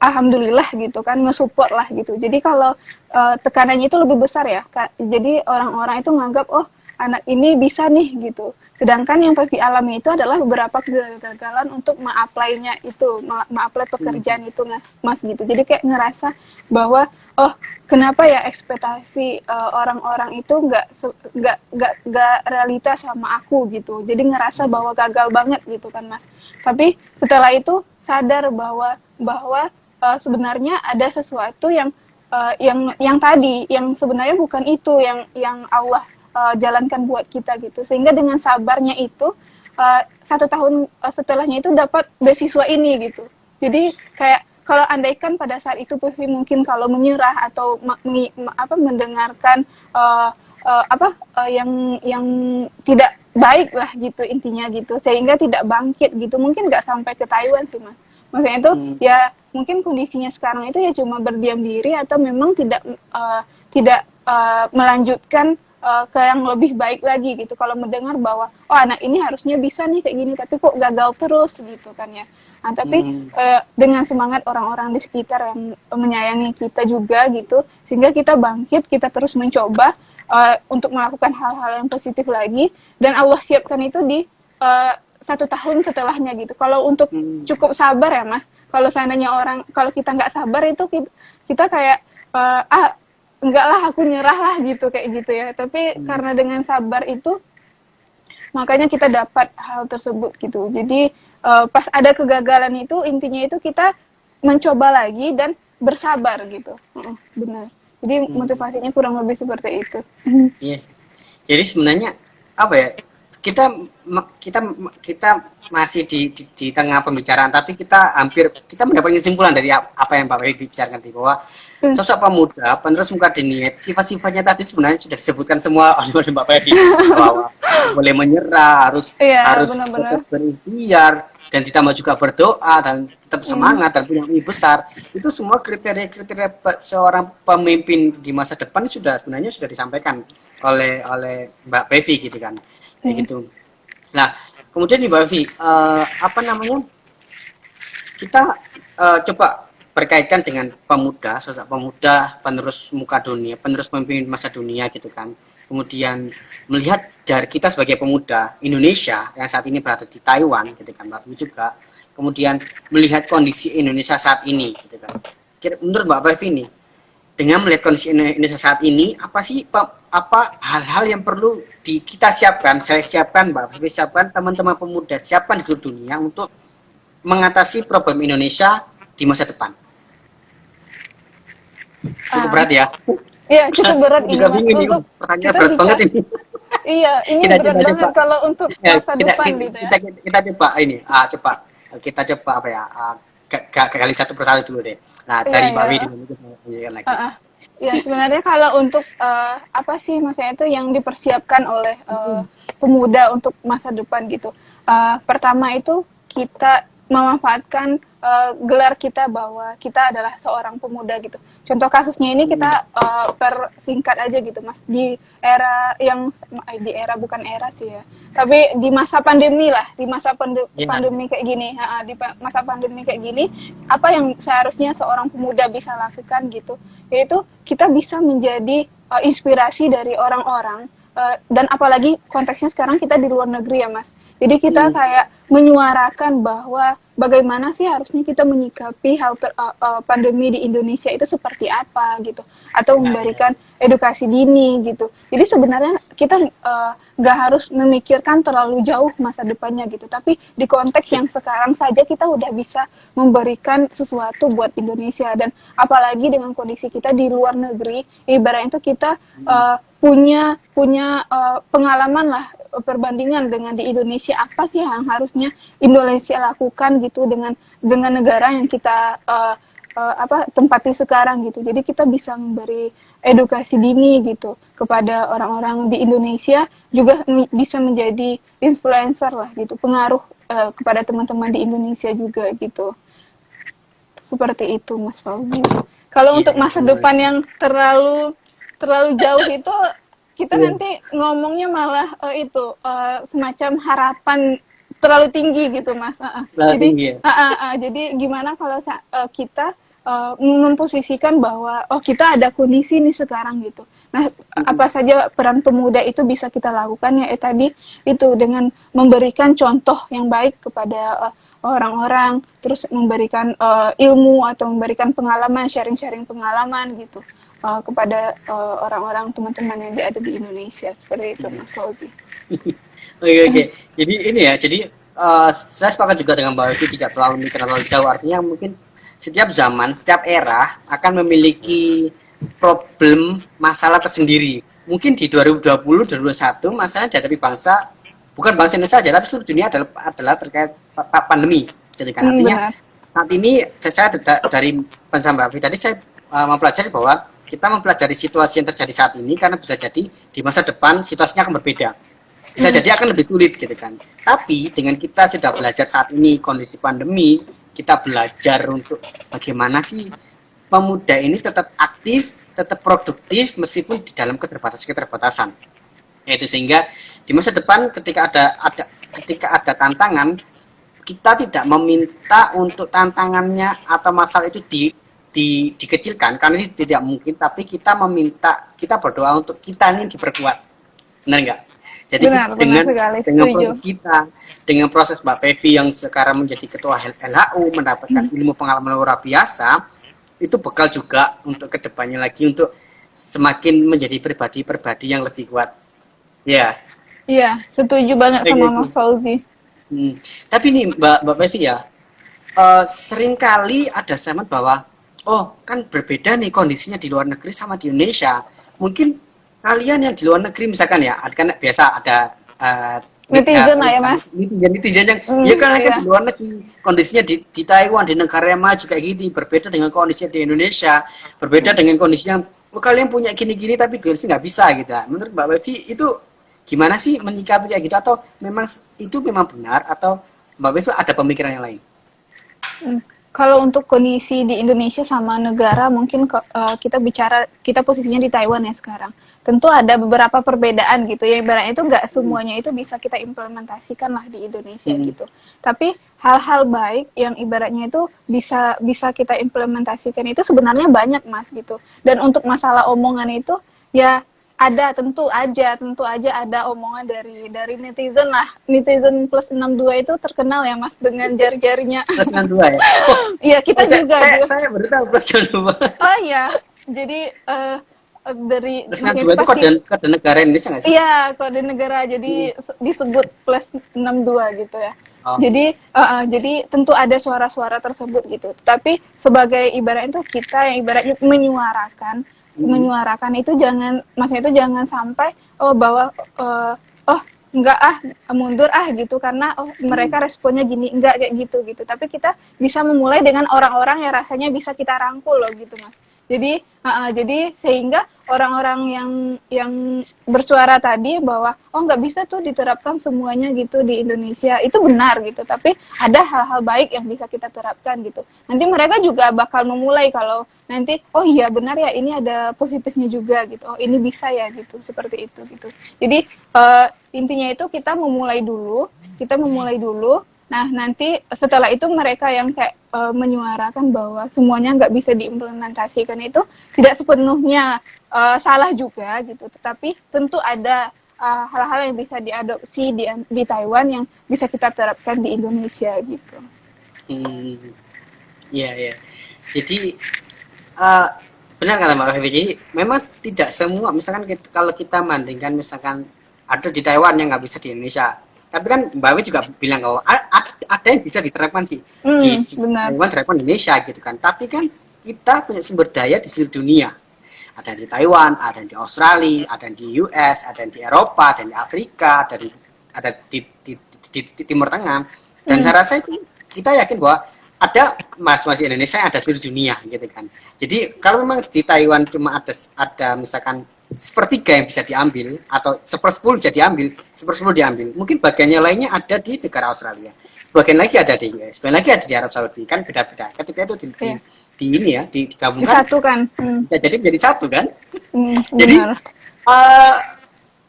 alhamdulillah gitu kan, nge-support lah gitu. Jadi kalau tekanannya itu lebih besar ya, jadi orang-orang itu nganggap oh anak ini bisa nih gitu. Sedangkan yang Pevi alami itu adalah beberapa kegagalan untuk me-apply-nya itu, me-apply pekerjaan itu Mas gitu. Jadi kayak ngerasa bahwa oh kenapa ya ekspektasi orang-orang itu nggak realita sama aku gitu. Jadi ngerasa bahwa gagal banget gitu kan Mas. Tapi setelah itu sadar bahwa sebenarnya ada sesuatu yang tadi yang sebenarnya bukan itu yang Allah jalankan buat kita gitu, sehingga dengan sabarnya itu 1 tahun setelahnya itu dapat beasiswa ini gitu. Jadi kayak kalau andaikan pada saat itu Pevi mungkin kalau menyerah atau mendengarkan yang tidak baik lah gitu intinya gitu, sehingga tidak bangkit gitu, mungkin nggak sampai ke Taiwan sih Mas. Maksudnya itu ya mungkin kondisinya sekarang itu ya cuma berdiam diri atau memang tidak melanjutkan ke yang lebih baik lagi gitu. Kalau mendengar bahwa oh anak ini harusnya bisa nih kayak gini tapi kok gagal terus gitu kan ya. Nah, tapi dengan semangat orang-orang di sekitar yang menyayangi kita juga gitu, sehingga kita bangkit, kita terus mencoba untuk melakukan hal-hal yang positif lagi, dan Allah siapkan itu di 1 tahun setelahnya gitu. Kalau untuk cukup sabar ya Mas, kalau seandainya kalau kita nggak sabar itu kita kayak enggak lah aku nyerah lah gitu kayak gitu ya. Tapi karena dengan sabar itu makanya kita dapat hal tersebut gitu. Jadi pas ada kegagalan itu intinya itu kita mencoba lagi dan bersabar gitu. Benar. Jadi motivasinya kurang lebih seperti itu. Yes. Jadi sebenarnya apa ya? Kita masih di tengah pembicaraan, tapi kita mendapatkan kesimpulan dari apa yang Pak Wei bicarakan tadi, bahwa sosok pemuda penerus muka niat, sifat-sifatnya tadi sebenarnya sudah disebutkan semua oleh Mbak Pevi, bahwa boleh menyerah, harus tetap berikhtiar, dan ditambah juga berdoa dan tetap semangat dan punya mimpi besar. Itu semua kriteria seorang pemimpin di masa depan sebenarnya sudah disampaikan oleh Mbak Pevi gitu kan. Kayak gitu. Nah, kemudian nih Mbak Pevi, kita coba berkaitan dengan pemuda, sosok pemuda penerus muka dunia, penerus pemimpin masa dunia gitu kan. Kemudian melihat dari kita sebagai pemuda Indonesia yang saat ini berada di Taiwan gitu kan, Mbak Fu juga. Kemudian melihat kondisi Indonesia saat ini gitu kan. Menurut Mbak Fevi nih, dengan melihat kondisi Indonesia saat ini, apa sih apa hal-hal yang perlu kita siapkan, saya siapkan, Mbak Fevi siapkan, teman-teman pemuda siapkan di seluruh dunia untuk mengatasi problem Indonesia di masa depan. Cukup berat ya. Iya, cukup berat ini Mas. Untuk pertanyaan berat banget ini. Iya, ini kita berat banget kalau untuk masa depan gitu ya. Kita coba ini, coba kita coba apa ya, kali satu persatu dulu deh. Nah, dari Mbak Wi dulu lagi. Ya, sebenarnya kalau untuk apa sih maksudnya itu yang dipersiapkan oleh pemuda untuk masa depan gitu. Pertama itu kita memanfaatkan gelar kita bahwa kita adalah seorang pemuda gitu. Contoh kasusnya ini kita persingkat aja gitu Mas, di era yang di era bukan era sih ya, tapi di masa pandemi lah, di masa pandemi kayak gini, di masa pandemi kayak gini, apa yang seharusnya seorang pemuda bisa lakukan gitu, yaitu kita bisa menjadi inspirasi dari orang-orang, dan apalagi konteksnya sekarang kita di luar negeri ya Mas. Jadi kita kayak menyuarakan bahwa bagaimana sih harusnya kita menyikapi hal pandemi di Indonesia itu seperti apa gitu, atau memberikan edukasi dini gitu. Jadi sebenarnya kita nggak harus memikirkan terlalu jauh masa depannya gitu, tapi di konteks yang sekarang saja kita udah bisa memberikan sesuatu buat Indonesia. Dan apalagi dengan kondisi kita di luar negeri, ibaratnya itu kita punya pengalaman lah, perbandingan dengan di Indonesia, apa sih yang harusnya Indonesia lakukan gitu dengan negara yang kita tempati sekarang gitu. Jadi kita bisa memberi edukasi dini gitu kepada orang-orang di Indonesia, juga bisa menjadi influencer lah gitu, pengaruh kepada teman-teman di Indonesia juga gitu. Seperti itu Mas Fauzi. Kalau untuk masa depan yang terlalu jauh itu kita nanti ngomongnya malah semacam harapan terlalu tinggi gitu Mas. Jadi gimana kalau kita memposisikan bahwa kita ada kondisi nih sekarang gitu. Nah, apa saja peran pemuda itu bisa kita lakukan ya tadi itu dengan memberikan contoh yang baik kepada orang-orang, terus memberikan ilmu atau memberikan pengalaman, sharing pengalaman gitu kepada orang-orang teman-teman yang ada di Indonesia, seperti itu Mas Fauzi. Oke. Jadi ini ya, jadi saya sepakat juga dengan Mbak Evi, tidak terlalu jauh, artinya mungkin setiap zaman, setiap era akan memiliki problem masalah tersendiri. Mungkin di 2020, 2021 masalah dihadapi bangsa, bukan bangsa Indonesia saja, tapi seluruh dunia adalah terkait pandemi. Jadi kan artinya saat ini saya dari pensampaian Mbak Evi tadi, saya mempelajari bahwa kita mempelajari situasi yang terjadi saat ini karena bisa jadi di masa depan situasinya akan berbeda. Bisa jadi akan lebih sulit gitu kan. Tapi dengan kita sudah belajar saat ini kondisi pandemi, kita belajar untuk bagaimana sih pemuda ini tetap aktif, tetap produktif meskipun di dalam keterbatasan. Yaitu sehingga di masa depan ketika ada tantangan, kita tidak meminta untuk tantangannya atau masalah itu dikecilkan karena itu tidak mungkin, tapi kita berdoa untuk kita ini diperkuat. Benar nggak? Jadi dengan proses kita, dengan proses Mbak Fevi yang sekarang menjadi ketua LHU, mendapatkan ilmu pengalaman luar biasa, itu bekal juga untuk kedepannya lagi untuk semakin menjadi pribadi yang lebih kuat. Ya. Iya, setuju banget sama Mas Fauzi. Tapi nih Mbak Fevi ya, seringkali ada zaman bahwa kan berbeda nih kondisinya di luar negeri sama di Indonesia. Mungkin kalian yang di luar negeri misalkan ya, kan biasa ada netizen lah ya Mas. Netizen yang di luar negeri, kondisinya di Taiwan, di negara yang maju kayak gini, berbeda dengan kondisinya di Indonesia, berbeda dengan kondisi yang kalian punya gini-gini tapi kalian nggak bisa gitu. Menurut Mbak Fevi itu gimana sih menyikapi kayak gitu, atau memang benar, atau Mbak Fevi ada pemikiran yang lain? Kalau untuk kondisi di Indonesia sama negara, mungkin kita posisinya di Taiwan ya sekarang. Tentu ada beberapa perbedaan gitu ya, ibaratnya itu nggak semuanya itu bisa kita implementasikan lah di Indonesia gitu. Tapi hal-hal baik yang ibaratnya itu bisa bisa kita implementasikan itu sebenarnya banyak Mas gitu. Dan untuk masalah omongan itu ya ada tentu aja ada omongan dari netizen lah. Netizen plus 62 itu terkenal ya Mas dengan jari-jarinya. Plus 62 ya. Oh, Iya, oh kita juga juga. saya baru tahu plus 62. Oh iya. Jadi dari Plus maksudnya itu 62 itu pasti kode negara Indonesia nggak sih? iya, kode negara Hmm. jadi disebut plus 62 gitu ya. Oh Jadi iya. jadi tentu ada suara-suara tersebut gitu. Tapi sebagai ibaratnya itu kita yang ibaratnya Hmm. menyuarakan itu jangan maksudnya itu jangan sampai bahwa oh enggak mundur gitu karena mereka Hmm. responnya gini enggak kayak gitu tapi kita bisa memulai dengan orang-orang yang rasanya bisa kita rangkul loh gitu Mas. Jadi sehingga orang-orang yang bersuara tadi bahwa nggak bisa tuh diterapkan semuanya gitu di Indonesia itu benar gitu, tapi ada hal-hal baik yang bisa kita terapkan gitu. Nanti mereka juga bakal memulai kalau nanti iya benar ya ini ada positifnya juga gitu, ini bisa ya gitu seperti itu gitu. Jadi intinya itu kita memulai dulu. Nah, nanti setelah itu mereka yang kayak menyuarakan bahwa semuanya nggak bisa diimplementasikan itu tidak sepenuhnya salah juga gitu. Tetapi tentu ada hal-hal yang bisa diadopsi di Taiwan yang bisa kita terapkan di Indonesia gitu. Hmm. Iya, iya. Jadi eh, benar kata Mbak Febi. Jadi memang tidak semua, misalkan kalau kita bandingkan misalkan ada di Taiwan yang nggak bisa di Indonesia. Tapi kan Mbak Febi juga bilang bahwa ada yang bisa diterapkan di Benar. Taiwan, terapkan di Indonesia gitu kan. Tapi kan kita punya sumber daya di seluruh dunia. Ada di Taiwan, ada di Australia, ada di US, ada di Eropa, ada di Afrika, ada di Timur Tengah. Dan Hmm, saya rasa itu kita yakin bahwa ada mas-mas Indonesia yang ada seluruh dunia gitu kan. Jadi kalau memang di Taiwan cuma ada misalkan sepertiga yang bisa diambil atau sepersepuluh bisa diambil, sepersepuluh diambil. Mungkin bagiannya lainnya ada di negara Australia, bagian lagi ada di US, bagian lagi ada di Arab Saudi, kan beda-beda. Ketika itu iya. di ini ya digabungkan Disatukan. bisa jadi menjadi satu kan. Jadi Benar. uh,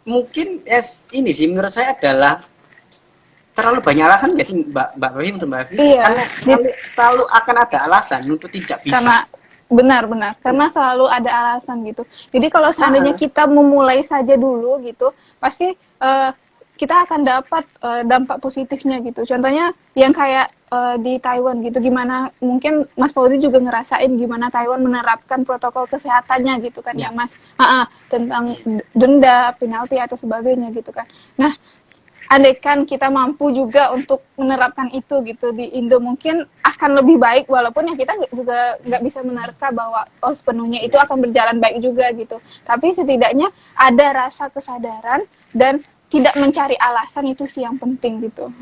mungkin ini sih menurut saya adalah terlalu banyak alasan nggak sih Mbak Bawi untuk Mbak Afi? Iya. Karena selalu akan ada alasan untuk tidak bisa. Karena benar-benar karena selalu ada alasan gitu. Jadi kalau seandainya Nah, kita memulai saja dulu gitu, pasti kita akan dapat dampak positifnya gitu. Contohnya yang kayak di Taiwan gitu, gimana mungkin Mas Fauzi juga ngerasain gimana Taiwan menerapkan protokol kesehatannya gitu kan ya, ya Mas, tentang ya. denda, penalti atau sebagainya gitu kan. Nah, andaikan kita mampu juga untuk menerapkan itu gitu di Indo mungkin akan lebih baik walaupun ya kita juga nggak bisa menerka bahwa sepenuhnya itu akan berjalan baik juga gitu, tapi setidaknya ada rasa kesadaran dan tidak mencari alasan itu sih yang penting gitu.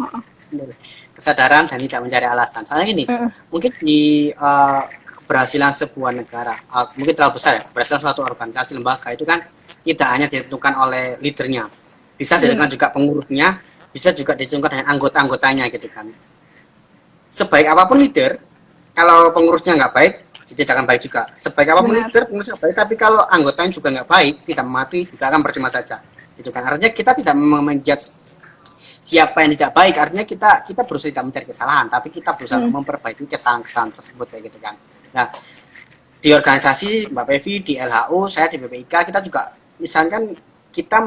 Kesadaran dan tidak mencari alasan. Soalnya gini, mungkin di keberhasilan sebuah negara, mungkin terlalu besar ya, keberhasilan suatu organisasi lembaga itu kan tidak hanya ditentukan oleh leadernya, bisa ditentukan juga pengurusnya, bisa juga ditentukan dengan anggota-anggotanya gitu kan. Sebaik apapun leader, kalau pengurusnya nggak baik, tidak akan baik juga. Sebaik apapun Benar. leader, pengurusnya baik, tapi kalau anggotanya juga nggak baik, tidak mematuhi, juga akan percuma saja. Itu kan artinya kita tidak menjudge siapa yang tidak baik, artinya kita berusaha tidak mencari kesalahan, tapi kita berusaha memperbaiki kesalahan-kesalahan tersebut kayak gitu kan. Nah, di organisasi Mbak Pevi, di LHU, saya di BPIK, kita juga misalkan kita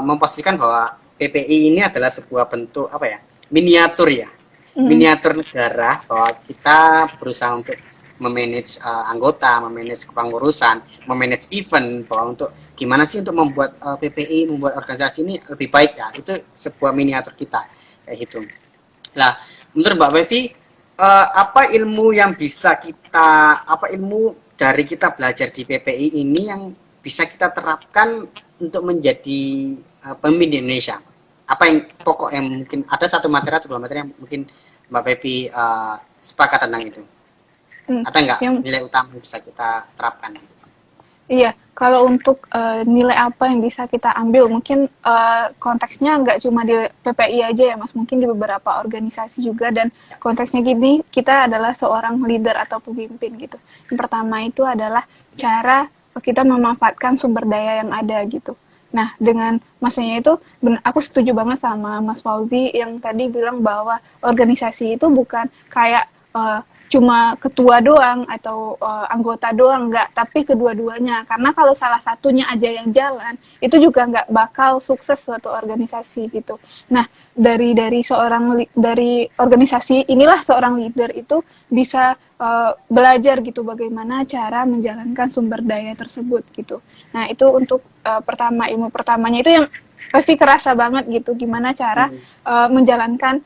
memposisikan bahwa PPI ini adalah sebuah bentuk apa ya, miniatur ya, miniatur negara, bahwa kita berusaha untuk memanage anggota, memanage kepengurusan, memanage event, bahwa untuk gimana sih untuk membuat PPI, membuat organisasi ini lebih baik ya, itu sebuah miniatur kita kayak gitu. Nah, menurut Mbak Pevi, apa ilmu yang bisa kita, apa ilmu dari kita belajar di PPI ini yang bisa kita terapkan untuk menjadi pemimpin Indonesia? Apa yang pokok yang mungkin ada satu materi atau dua materi yang mungkin Mbak Pepi sepakat tentang itu? Ada nggak yang nilai utama yang bisa kita terapkan? Iya, kalau untuk nilai apa yang bisa kita ambil, mungkin konteksnya nggak cuma di PPI aja ya Mas, mungkin di beberapa organisasi juga, dan Ya. konteksnya gini, kita adalah seorang leader atau pemimpin gitu. Yang pertama itu adalah cara kita memanfaatkan sumber daya yang ada gitu. Nah, dengan maksudnya itu aku setuju banget sama Mas Fauzi yang tadi bilang bahwa organisasi itu bukan kayak cuma ketua doang atau anggota doang, enggak, tapi kedua-duanya. Karena kalau salah satunya aja yang jalan, itu juga nggak bakal sukses suatu organisasi gitu. Nah, dari organisasi inilah seorang leader itu bisa belajar gitu bagaimana cara menjalankan sumber daya tersebut gitu. Nah, itu untuk ilmu pertamanya itu yang pasti kerasa banget gitu gimana cara menjalankan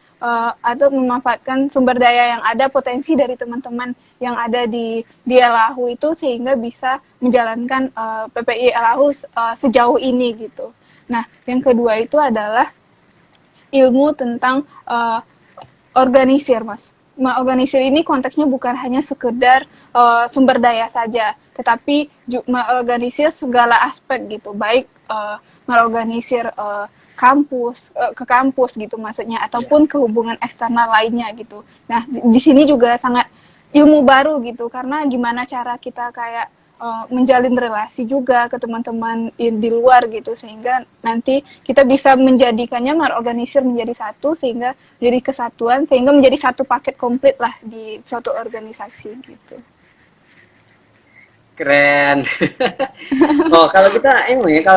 atau memanfaatkan sumber daya yang ada, potensi dari teman-teman yang ada di Elahu itu sehingga bisa menjalankan PPI Elahu sejauh ini gitu. Nah, yang kedua itu adalah ilmu tentang organisir, Mas. Organisir ini konteksnya bukan hanya sekedar sumber daya saja, tetapi mengorganisir segala aspek gitu, baik mengorganisir ke kampus gitu maksudnya, ataupun ke hubungan eksternal lainnya gitu. Nah, di sini juga sangat ilmu baru gitu, karena gimana cara kita kayak menjalin relasi juga ke teman-teman di luar gitu, sehingga nanti kita bisa menjadikannya merorganisir menjadi satu, sehingga menjadi kesatuan, sehingga menjadi satu paket komplit lah di suatu organisasi gitu. Keren. Oh, kalau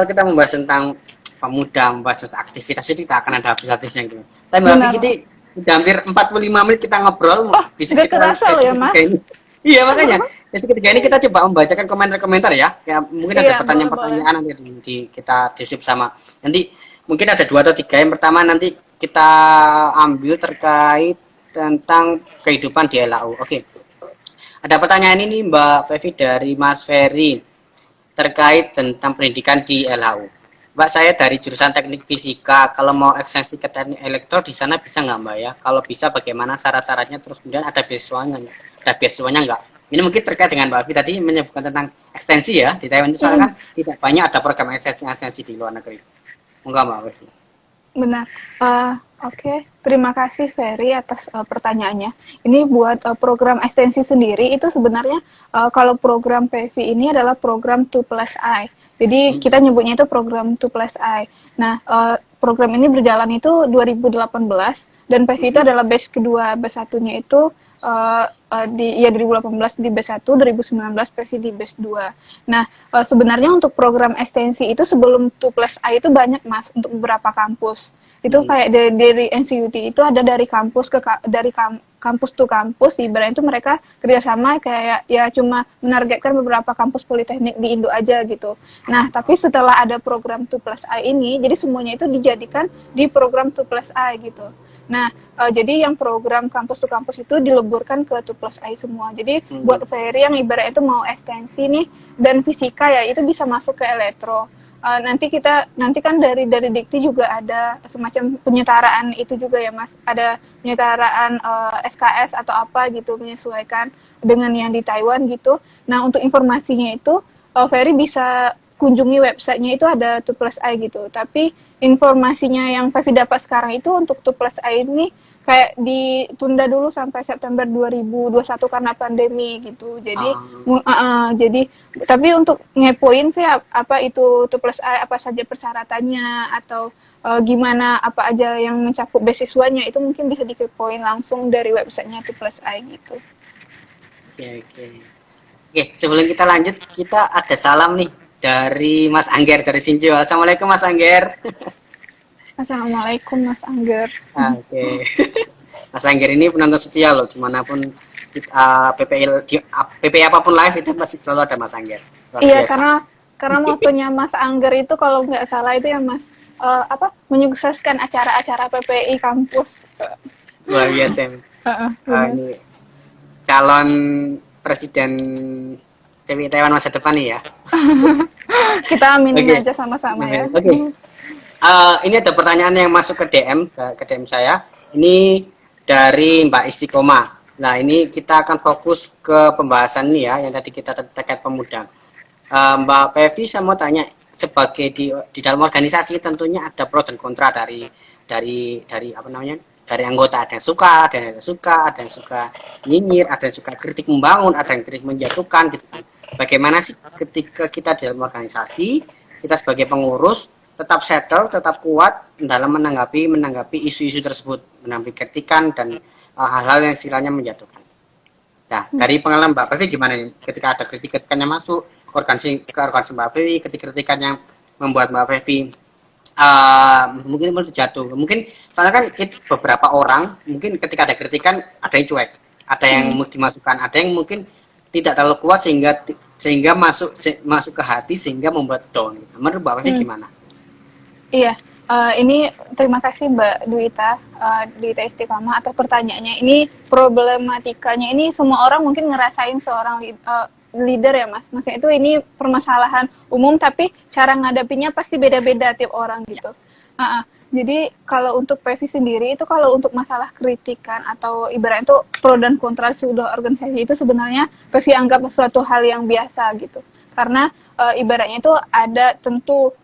kita membahas tentang pemuda, membahas tentang aktivitas itu kita akan ada habis-habisnya gitu. Tapi Mbak Benar, Vicky udah hampir 45 menit kita ngobrol, bisa gak kita kerasa loh ya, Mas. ini. Iya, makanya sesi ketiga ini kita coba membacakan komentar-komentar ya. Ya mungkin ada Iya, boleh. pertanyaan-pertanyaan nanti kita disip sama. Nanti mungkin ada 2 atau 3. Yang pertama nanti kita ambil terkait tentang kehidupan di LAU. Oke. Ada pertanyaan ini Mbak Pevi dari Mas Ferry terkait tentang pendidikan di LHU. Mbak, saya dari jurusan teknik fisika, kalau mau ekstensi ke teknik elektro di sana bisa nggak Mbak ya? Kalau bisa bagaimana syarat-syaratnya, terus kemudian ada beasiswanya nggak? Ada beasiswanya nggak? Ini mungkin terkait dengan Mbak Afi tadi menyebutkan tentang ekstensi ya, di Taiwan itu soalnya kan tidak banyak ada program ekstensi di luar negeri. Enggak Mbak Afi? Benar. Oke. Terima kasih Ferry atas pertanyaannya. Ini buat program ekstensi sendiri itu sebenarnya kalau program PV ini adalah program 2+I. Jadi kita nyebutnya itu program 2+I. Nah, program ini berjalan itu 2018 dan PV itu adalah batch kedua, batch satunya itu di 2018 di batch 1, 2019 PV di batch 2. Nah, sebenarnya untuk program ekstensi itu sebelum 2+I itu banyak Mas untuk beberapa kampus. Itu kayak dari NCUT itu ada dari kampus kampus to kampus, ibaratnya itu mereka kerjasama kayak ya cuma menargetkan beberapa kampus politeknik di Indo aja gitu. Nah, tapi setelah ada program 2+I ini, jadi semuanya itu dijadikan di program 2+I gitu. Nah, jadi yang program kampus to kampus itu dileburkan ke 2+I semua. Jadi buat Ferry yang ibaratnya itu mau ekstensi nih dan fisika ya itu bisa masuk ke elektro. Nanti kan dari Dikti juga ada semacam penyetaraan itu juga ya Mas. Ada penyetaraan SKS atau apa gitu menyesuaikan dengan yang di Taiwan gitu. Nah, untuk informasinya itu Ferry bisa kunjungi websitenya itu ada 2+I gitu. Tapi informasinya yang Fevi dapat sekarang itu untuk 2+I ini kayak ditunda dulu sampai September 2021 karena pandemi gitu. Jadi tapi untuk ngepoin sih apa itu 2+I, apa saja persyaratannya atau gimana apa aja yang mencakup beasiswanya itu mungkin bisa dikepoin langsung dari websitenya 2+I gitu. Oke, sebelum kita lanjut, kita ada salam nih dari Mas Angger dari Sinjo. Assalamualaikum Mas Angger. Assalamualaikum Mas Angger. Oke. Mas Angger ini penonton setia loh, dimanapun PPI apapun live itu pasti selalu ada Mas Angger. Iya, karena motonya Mas Angger itu kalau nggak salah itu ya Mas menyukseskan acara-acara PPI kampus. Luar biasa. Ini calon presiden PPI Taiwan masa depan nih ya. Kita aminin aja sama-sama ya. Ini ada pertanyaan yang masuk ke DM saya. Ini dari Mbak Istiqomah. Nah, ini kita akan fokus ke pembahasan ini ya, yang tadi kita terkait pemuda. Mbak Pevi, saya mau tanya, sebagai di dalam organisasi tentunya ada pro dan kontra dari apa namanya? Dari anggota, ada yang suka, ada yang suka nyinyir, ada yang suka kritik membangun, ada yang kritik menjatuhkan gitu kan. Bagaimana sih ketika kita dalam organisasi kita sebagai pengurus tetap settle, tetap kuat dalam menanggapi isu-isu tersebut, menanggapi kritikan dan hal-hal yang istilahnya menjatuhkan. Nah, dari pengalaman Mbak Fevi gimana nih ketika ada kritik-kritikan yang masuk ke organisasi Mbak Fevi, kritik-kritikan yang membuat Mbak Fevi mungkin terjatuh. Mungkin soalnya kan beberapa orang mungkin ketika ada kritikan ada yang cuek, ada yang dimasukkan, ada yang mungkin tidak terlalu kuat sehingga masuk ke hati sehingga membuat down. Menurut Mbak Fevi gimana? Iya, ini terima kasih Mbak Dwita Istiqomah atas pertanyaannya. Ini problematikanya ini semua orang mungkin ngerasain seorang leader ya Mas. Maksudnya itu ini permasalahan umum tapi cara ngadapinnya pasti beda-beda tiap orang gitu. Jadi kalau untuk PEVI sendiri itu kalau untuk masalah kritikan atau ibaratnya itu pro dan kontra sudah organisasi itu sebenarnya PEVI anggap suatu hal yang biasa gitu. Karena ibaratnya itu ada tentu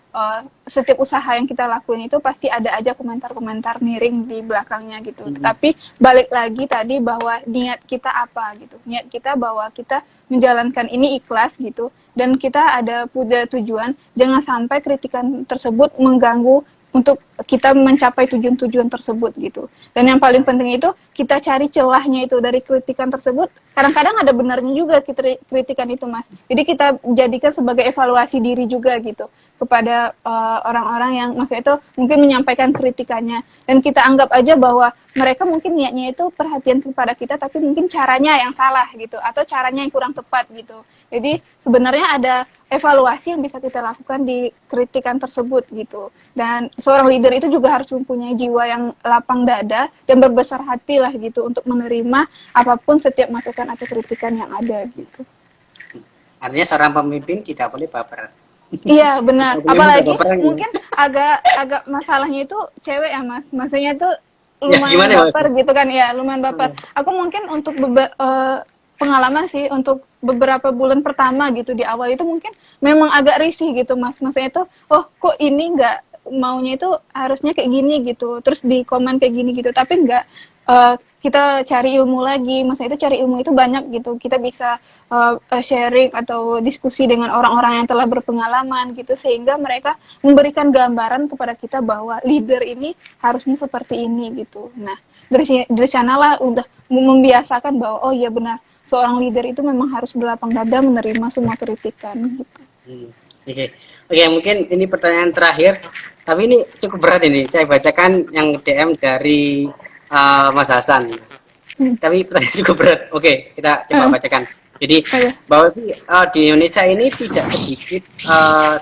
setiap usaha yang kita lakuin itu pasti ada aja komentar-komentar miring di belakangnya gitu. Tetapi balik lagi tadi bahwa niat kita apa gitu. Niat kita bahwa kita menjalankan ini ikhlas gitu dan kita ada punya tujuan, jangan sampai kritikan tersebut mengganggu untuk kita mencapai tujuan-tujuan tersebut gitu. Dan yang paling penting itu kita cari celahnya itu dari kritikan tersebut. Kadang-kadang ada benarnya juga kritikan itu Mas. Jadi kita jadikan sebagai evaluasi diri juga gitu kepada orang-orang yang maksudnya itu mungkin menyampaikan kritikannya. Dan kita anggap aja bahwa mereka mungkin niatnya itu perhatian kepada kita tapi mungkin caranya yang salah gitu atau caranya yang kurang tepat gitu. Jadi sebenarnya ada evaluasi yang bisa kita lakukan di kritikan tersebut gitu. Dan seorang leader itu juga harus mempunyai jiwa yang lapang dada dan berbesar hati lah gitu untuk menerima apapun setiap masukan atau kritikan yang ada gitu. Artinya seorang pemimpin tidak boleh baper. Iya benar. Apalagi mungkin agak masalahnya itu cewek ya Mas. Maksudnya itu lumayan baper gitu kan ya, lumayan baper. Aku mungkin untuk pengalaman sih untuk beberapa bulan pertama gitu di awal itu mungkin memang agak risih gitu Mas. Maksudnya itu kok ini enggak maunya itu harusnya kayak gini gitu. Terus di komen kayak gini gitu. Tapi enggak kita cari ilmu lagi. Maksudnya itu cari ilmu itu banyak gitu. Kita bisa sharing atau diskusi dengan orang-orang yang telah berpengalaman gitu sehingga mereka memberikan gambaran kepada kita bahwa leader ini harusnya seperti ini gitu. Nah, dari sanalah udah membiasakan bahwa oh iya benar seorang leader itu memang harus berlapang dada menerima semua kritikan gitu. Oke, mungkin ini pertanyaan terakhir, tapi ini cukup berat ini. Saya bacakan yang DM dari Mas Hasan. Tapi pertanyaan cukup berat. Oke, kita coba bacakan. Jadi bahwa di Indonesia ini tidak sedikit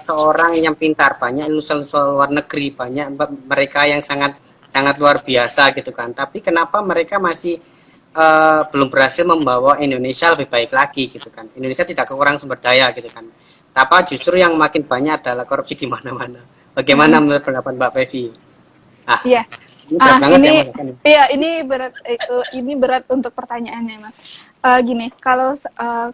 seorang yang pintar, banyak lulusan luar negeri, banyak mereka yang sangat luar biasa gitu kan. Tapi kenapa mereka masih belum berhasil membawa Indonesia lebih baik lagi gitu kan. Indonesia tidak kekurangan sumber daya gitu kan. Tapi justru yang makin banyak adalah korupsi di mana-mana. Bagaimana menurut pendapat Mbak Fevi? Iya. Ini berat untuk pertanyaannya Mas. Gini, kalau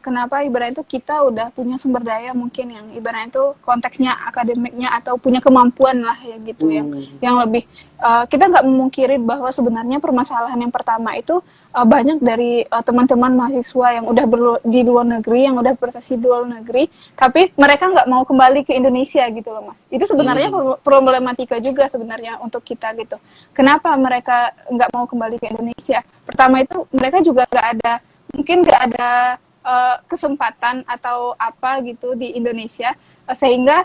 kenapa ibaratnya itu kita udah punya sumber daya mungkin yang ibaratnya itu konteksnya akademiknya atau punya kemampuan lah ya gitu yang lebih kita nggak memungkiri bahwa sebenarnya permasalahan yang pertama itu banyak dari teman-teman mahasiswa yang udah di luar negeri, yang udah berprestasi di luar negeri, tapi mereka nggak mau kembali ke Indonesia gitu loh Mas. Itu sebenarnya problematika juga sebenarnya untuk kita gitu. Kenapa mereka nggak mau kembali ke Indonesia? Pertama itu mereka juga mungkin nggak ada kesempatan atau apa gitu di Indonesia sehingga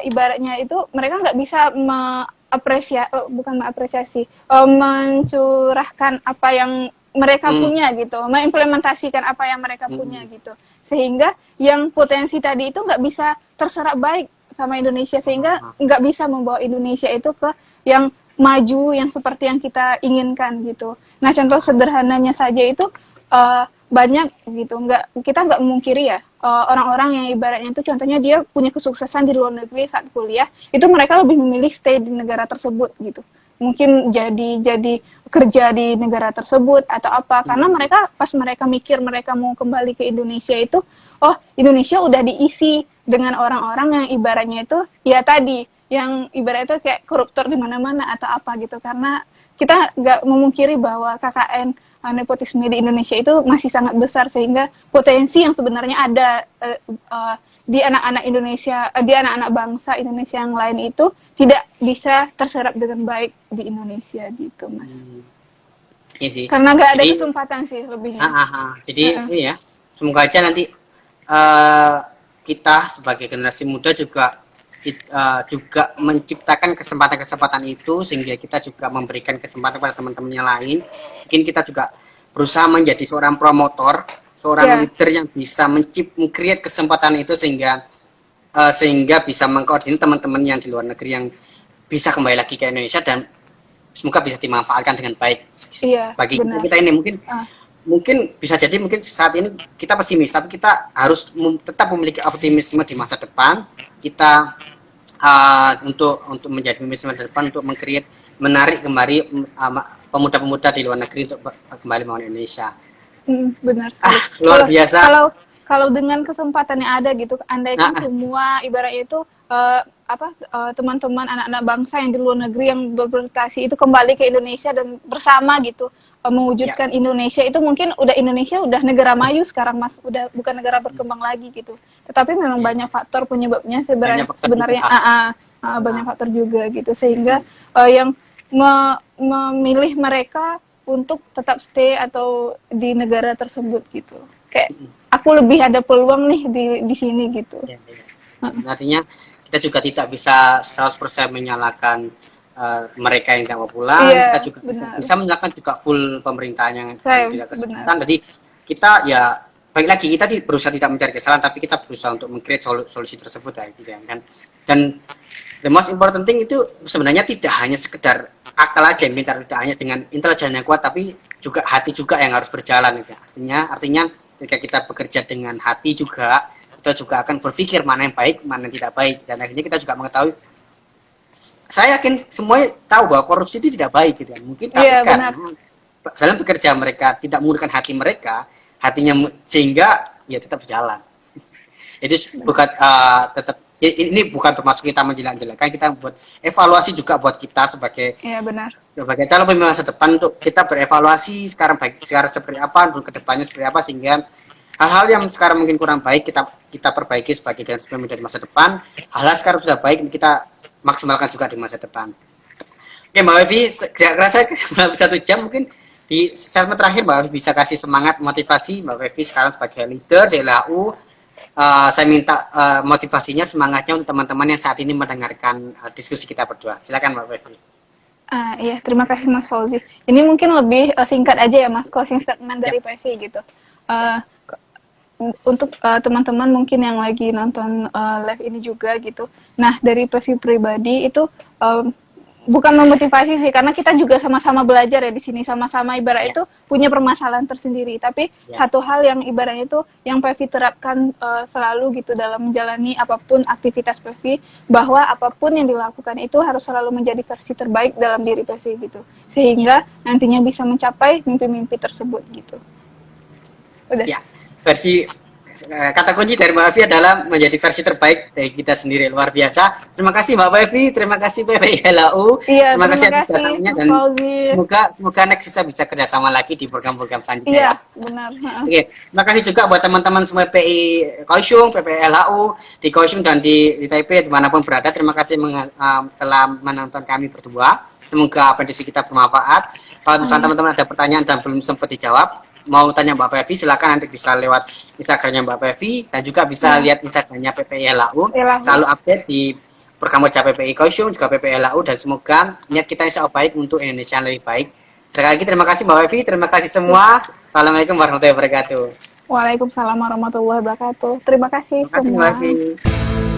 ibaratnya itu mereka nggak bisa mencurahkan apa yang mereka punya gitu, mengimplementasikan apa yang mereka punya gitu, sehingga yang potensi tadi itu nggak bisa terserap baik sama Indonesia sehingga nggak bisa membawa Indonesia itu ke yang maju yang seperti yang kita inginkan gitu. Nah contoh sederhananya saja itu banyak gitu, kita nggak memungkiri ya orang-orang yang ibaratnya itu contohnya dia punya kesuksesan di luar negeri saat kuliah itu mereka lebih memilih stay di negara tersebut gitu, mungkin jadi kerja di negara tersebut atau apa karena mereka pas mereka mikir mereka mau kembali ke Indonesia itu Indonesia udah diisi dengan orang-orang yang ibaratnya itu ya tadi yang ibaratnya itu kayak koruptor di mana-mana atau apa gitu karena kita nggak memungkiri bahwa KKN nepotisme di Indonesia itu masih sangat besar sehingga potensi yang sebenarnya ada di anak-anak Indonesia, di anak-anak bangsa Indonesia yang lain itu tidak bisa terserap dengan baik di Indonesia gitu, Mas. Iya sih. Karena nggak ada Jadi, kesempatan sih lebihnya. jadi ini ya, semoga aja nanti kita sebagai generasi muda juga juga menciptakan kesempatan-kesempatan itu sehingga kita juga memberikan kesempatan pada teman-teman yang lain. Mungkin kita juga berusaha menjadi seorang promotor, seorang leader yang bisa mencreate kesempatan itu sehingga bisa mengkoordinir teman-teman yang di luar negeri yang bisa kembali lagi ke Indonesia dan semoga bisa dimanfaatkan dengan baik. Bagi kita ini mungkin bisa jadi mungkin saat ini kita pesimis, tapi kita harus tetap memiliki optimisme di masa depan. Kita untuk menjadi pemimpin masa depan, untuk menarik kembali pemuda-pemuda di luar negeri untuk kembali mau Indonesia. Benar. Luar biasa. Kalau dengan kesempatan yang ada gitu, andaikan semua ibaratnya itu teman-teman anak-anak bangsa yang di luar negeri yang berprestasi itu kembali ke Indonesia dan bersama gitu mewujudkan Indonesia itu, mungkin Indonesia udah negara maju sekarang, Mas, udah bukan negara berkembang lagi gitu. Tetapi memang banyak faktor penyebabnya sebenarnya banyak faktor juga gitu, sehingga yang memilih mereka untuk tetap stay atau di negara tersebut gitu. Kayak aku lebih ada peluang nih di sini gitu. Artinya kita juga tidak bisa 100% menyalahkan mereka yang tidak mau pulang. Kita juga bisa menyalahkan juga full pemerintahan yang tidak kesempatan. Jadi kita ya balik lagi, kita berusaha tidak mencari kesalahan, tapi kita berusaha untuk meng-create solusi tersebut dan the most important thing itu sebenarnya tidak hanya sekedar akal aja yang pintar, tidak hanya dengan intelijen yang kuat, tapi juga hati juga yang harus berjalan gitu. Artinya ketika kita bekerja dengan hati juga, kita juga akan berpikir mana yang baik, mana yang tidak baik, dan akhirnya kita juga mengetahui. Saya yakin semuanya tahu bahwa korupsi itu tidak baik gitu kan. Mungkin tapi karena dalam bekerja mereka tidak menggunakan hati mereka, hatinya sehingga ya tetap berjalan. Jadi bukan tetap ini bukan termasuk kita menjelek-jelekan, kita buat evaluasi juga buat kita sebagai sebagai calon pemimpin masa depan, untuk kita berevaluasi sekarang seperti apa, ke depannya seperti apa, sehingga hal-hal yang sekarang mungkin kurang baik kita perbaiki sebagai generasi pemimpin masa depan. Hal-hal sekarang sudah baik, kita maksimalkan juga di masa depan. Oke, Mbak Evi, tidak kerasa bisa 1 jam, mungkin di segmen terakhir Mbak Evi bisa kasih semangat motivasi Mbak Evi sekarang sebagai leader di LHU. Saya minta motivasinya, semangatnya untuk teman-teman yang saat ini mendengarkan diskusi kita berdua. Silakan Mbak Evi. Iya, terima kasih Mas Fauzi. Ini mungkin lebih singkat aja ya Mas, closing statement dari Pak Evi gitu. Untuk teman-teman mungkin yang lagi nonton live ini juga gitu. Nah, dari Pevi pribadi itu bukan memotivasi sih, karena kita juga sama-sama belajar ya di sini, sama-sama ibarat itu punya permasalahan tersendiri. Tapi satu hal yang ibaratnya itu yang Pevi terapkan selalu gitu dalam menjalani apapun aktivitas Pevi, bahwa apapun yang dilakukan itu harus selalu menjadi versi terbaik dalam diri Pevi gitu, sehingga nantinya bisa mencapai mimpi-mimpi tersebut gitu. Udah. Versi kata kunci dari Mbak Evi adalah menjadi versi terbaik dari kita sendiri. Luar biasa. Terima kasih Mbak Evi, terima kasih PPI LHU. Terima kasih atas kerjasamanya, dan semoga next bisa kerjasama lagi di program-program selanjutnya. Benar. Oke, terima kasih juga buat teman-teman semua PPI Kaohsiung, PPI LHU di Kaohsiung dan di Taipei dimanapun berada. Terima kasih telah menonton kami berdua. Semoga apa diskusi kita bermanfaat. Kalau misalnya teman-teman ada pertanyaan dan belum sempat dijawab, mau tanya Mbak Pevi, silakan nanti bisa lewat Instagramnya Mbak Pevi, dan juga bisa lihat Instagramnya PPI LHU. Selalu update di program kerja PPI Kaohsiung, juga PPI LHU, dan semoga niat kita insya Allah baik untuk Indonesia yang lebih baik. Sekali lagi terima kasih Mbak Pevi, terima kasih semua. Assalamualaikum warahmatullahi wabarakatuh. Waalaikumsalam warahmatullahi wabarakatuh. Terima kasih semua. Mbak Pevi.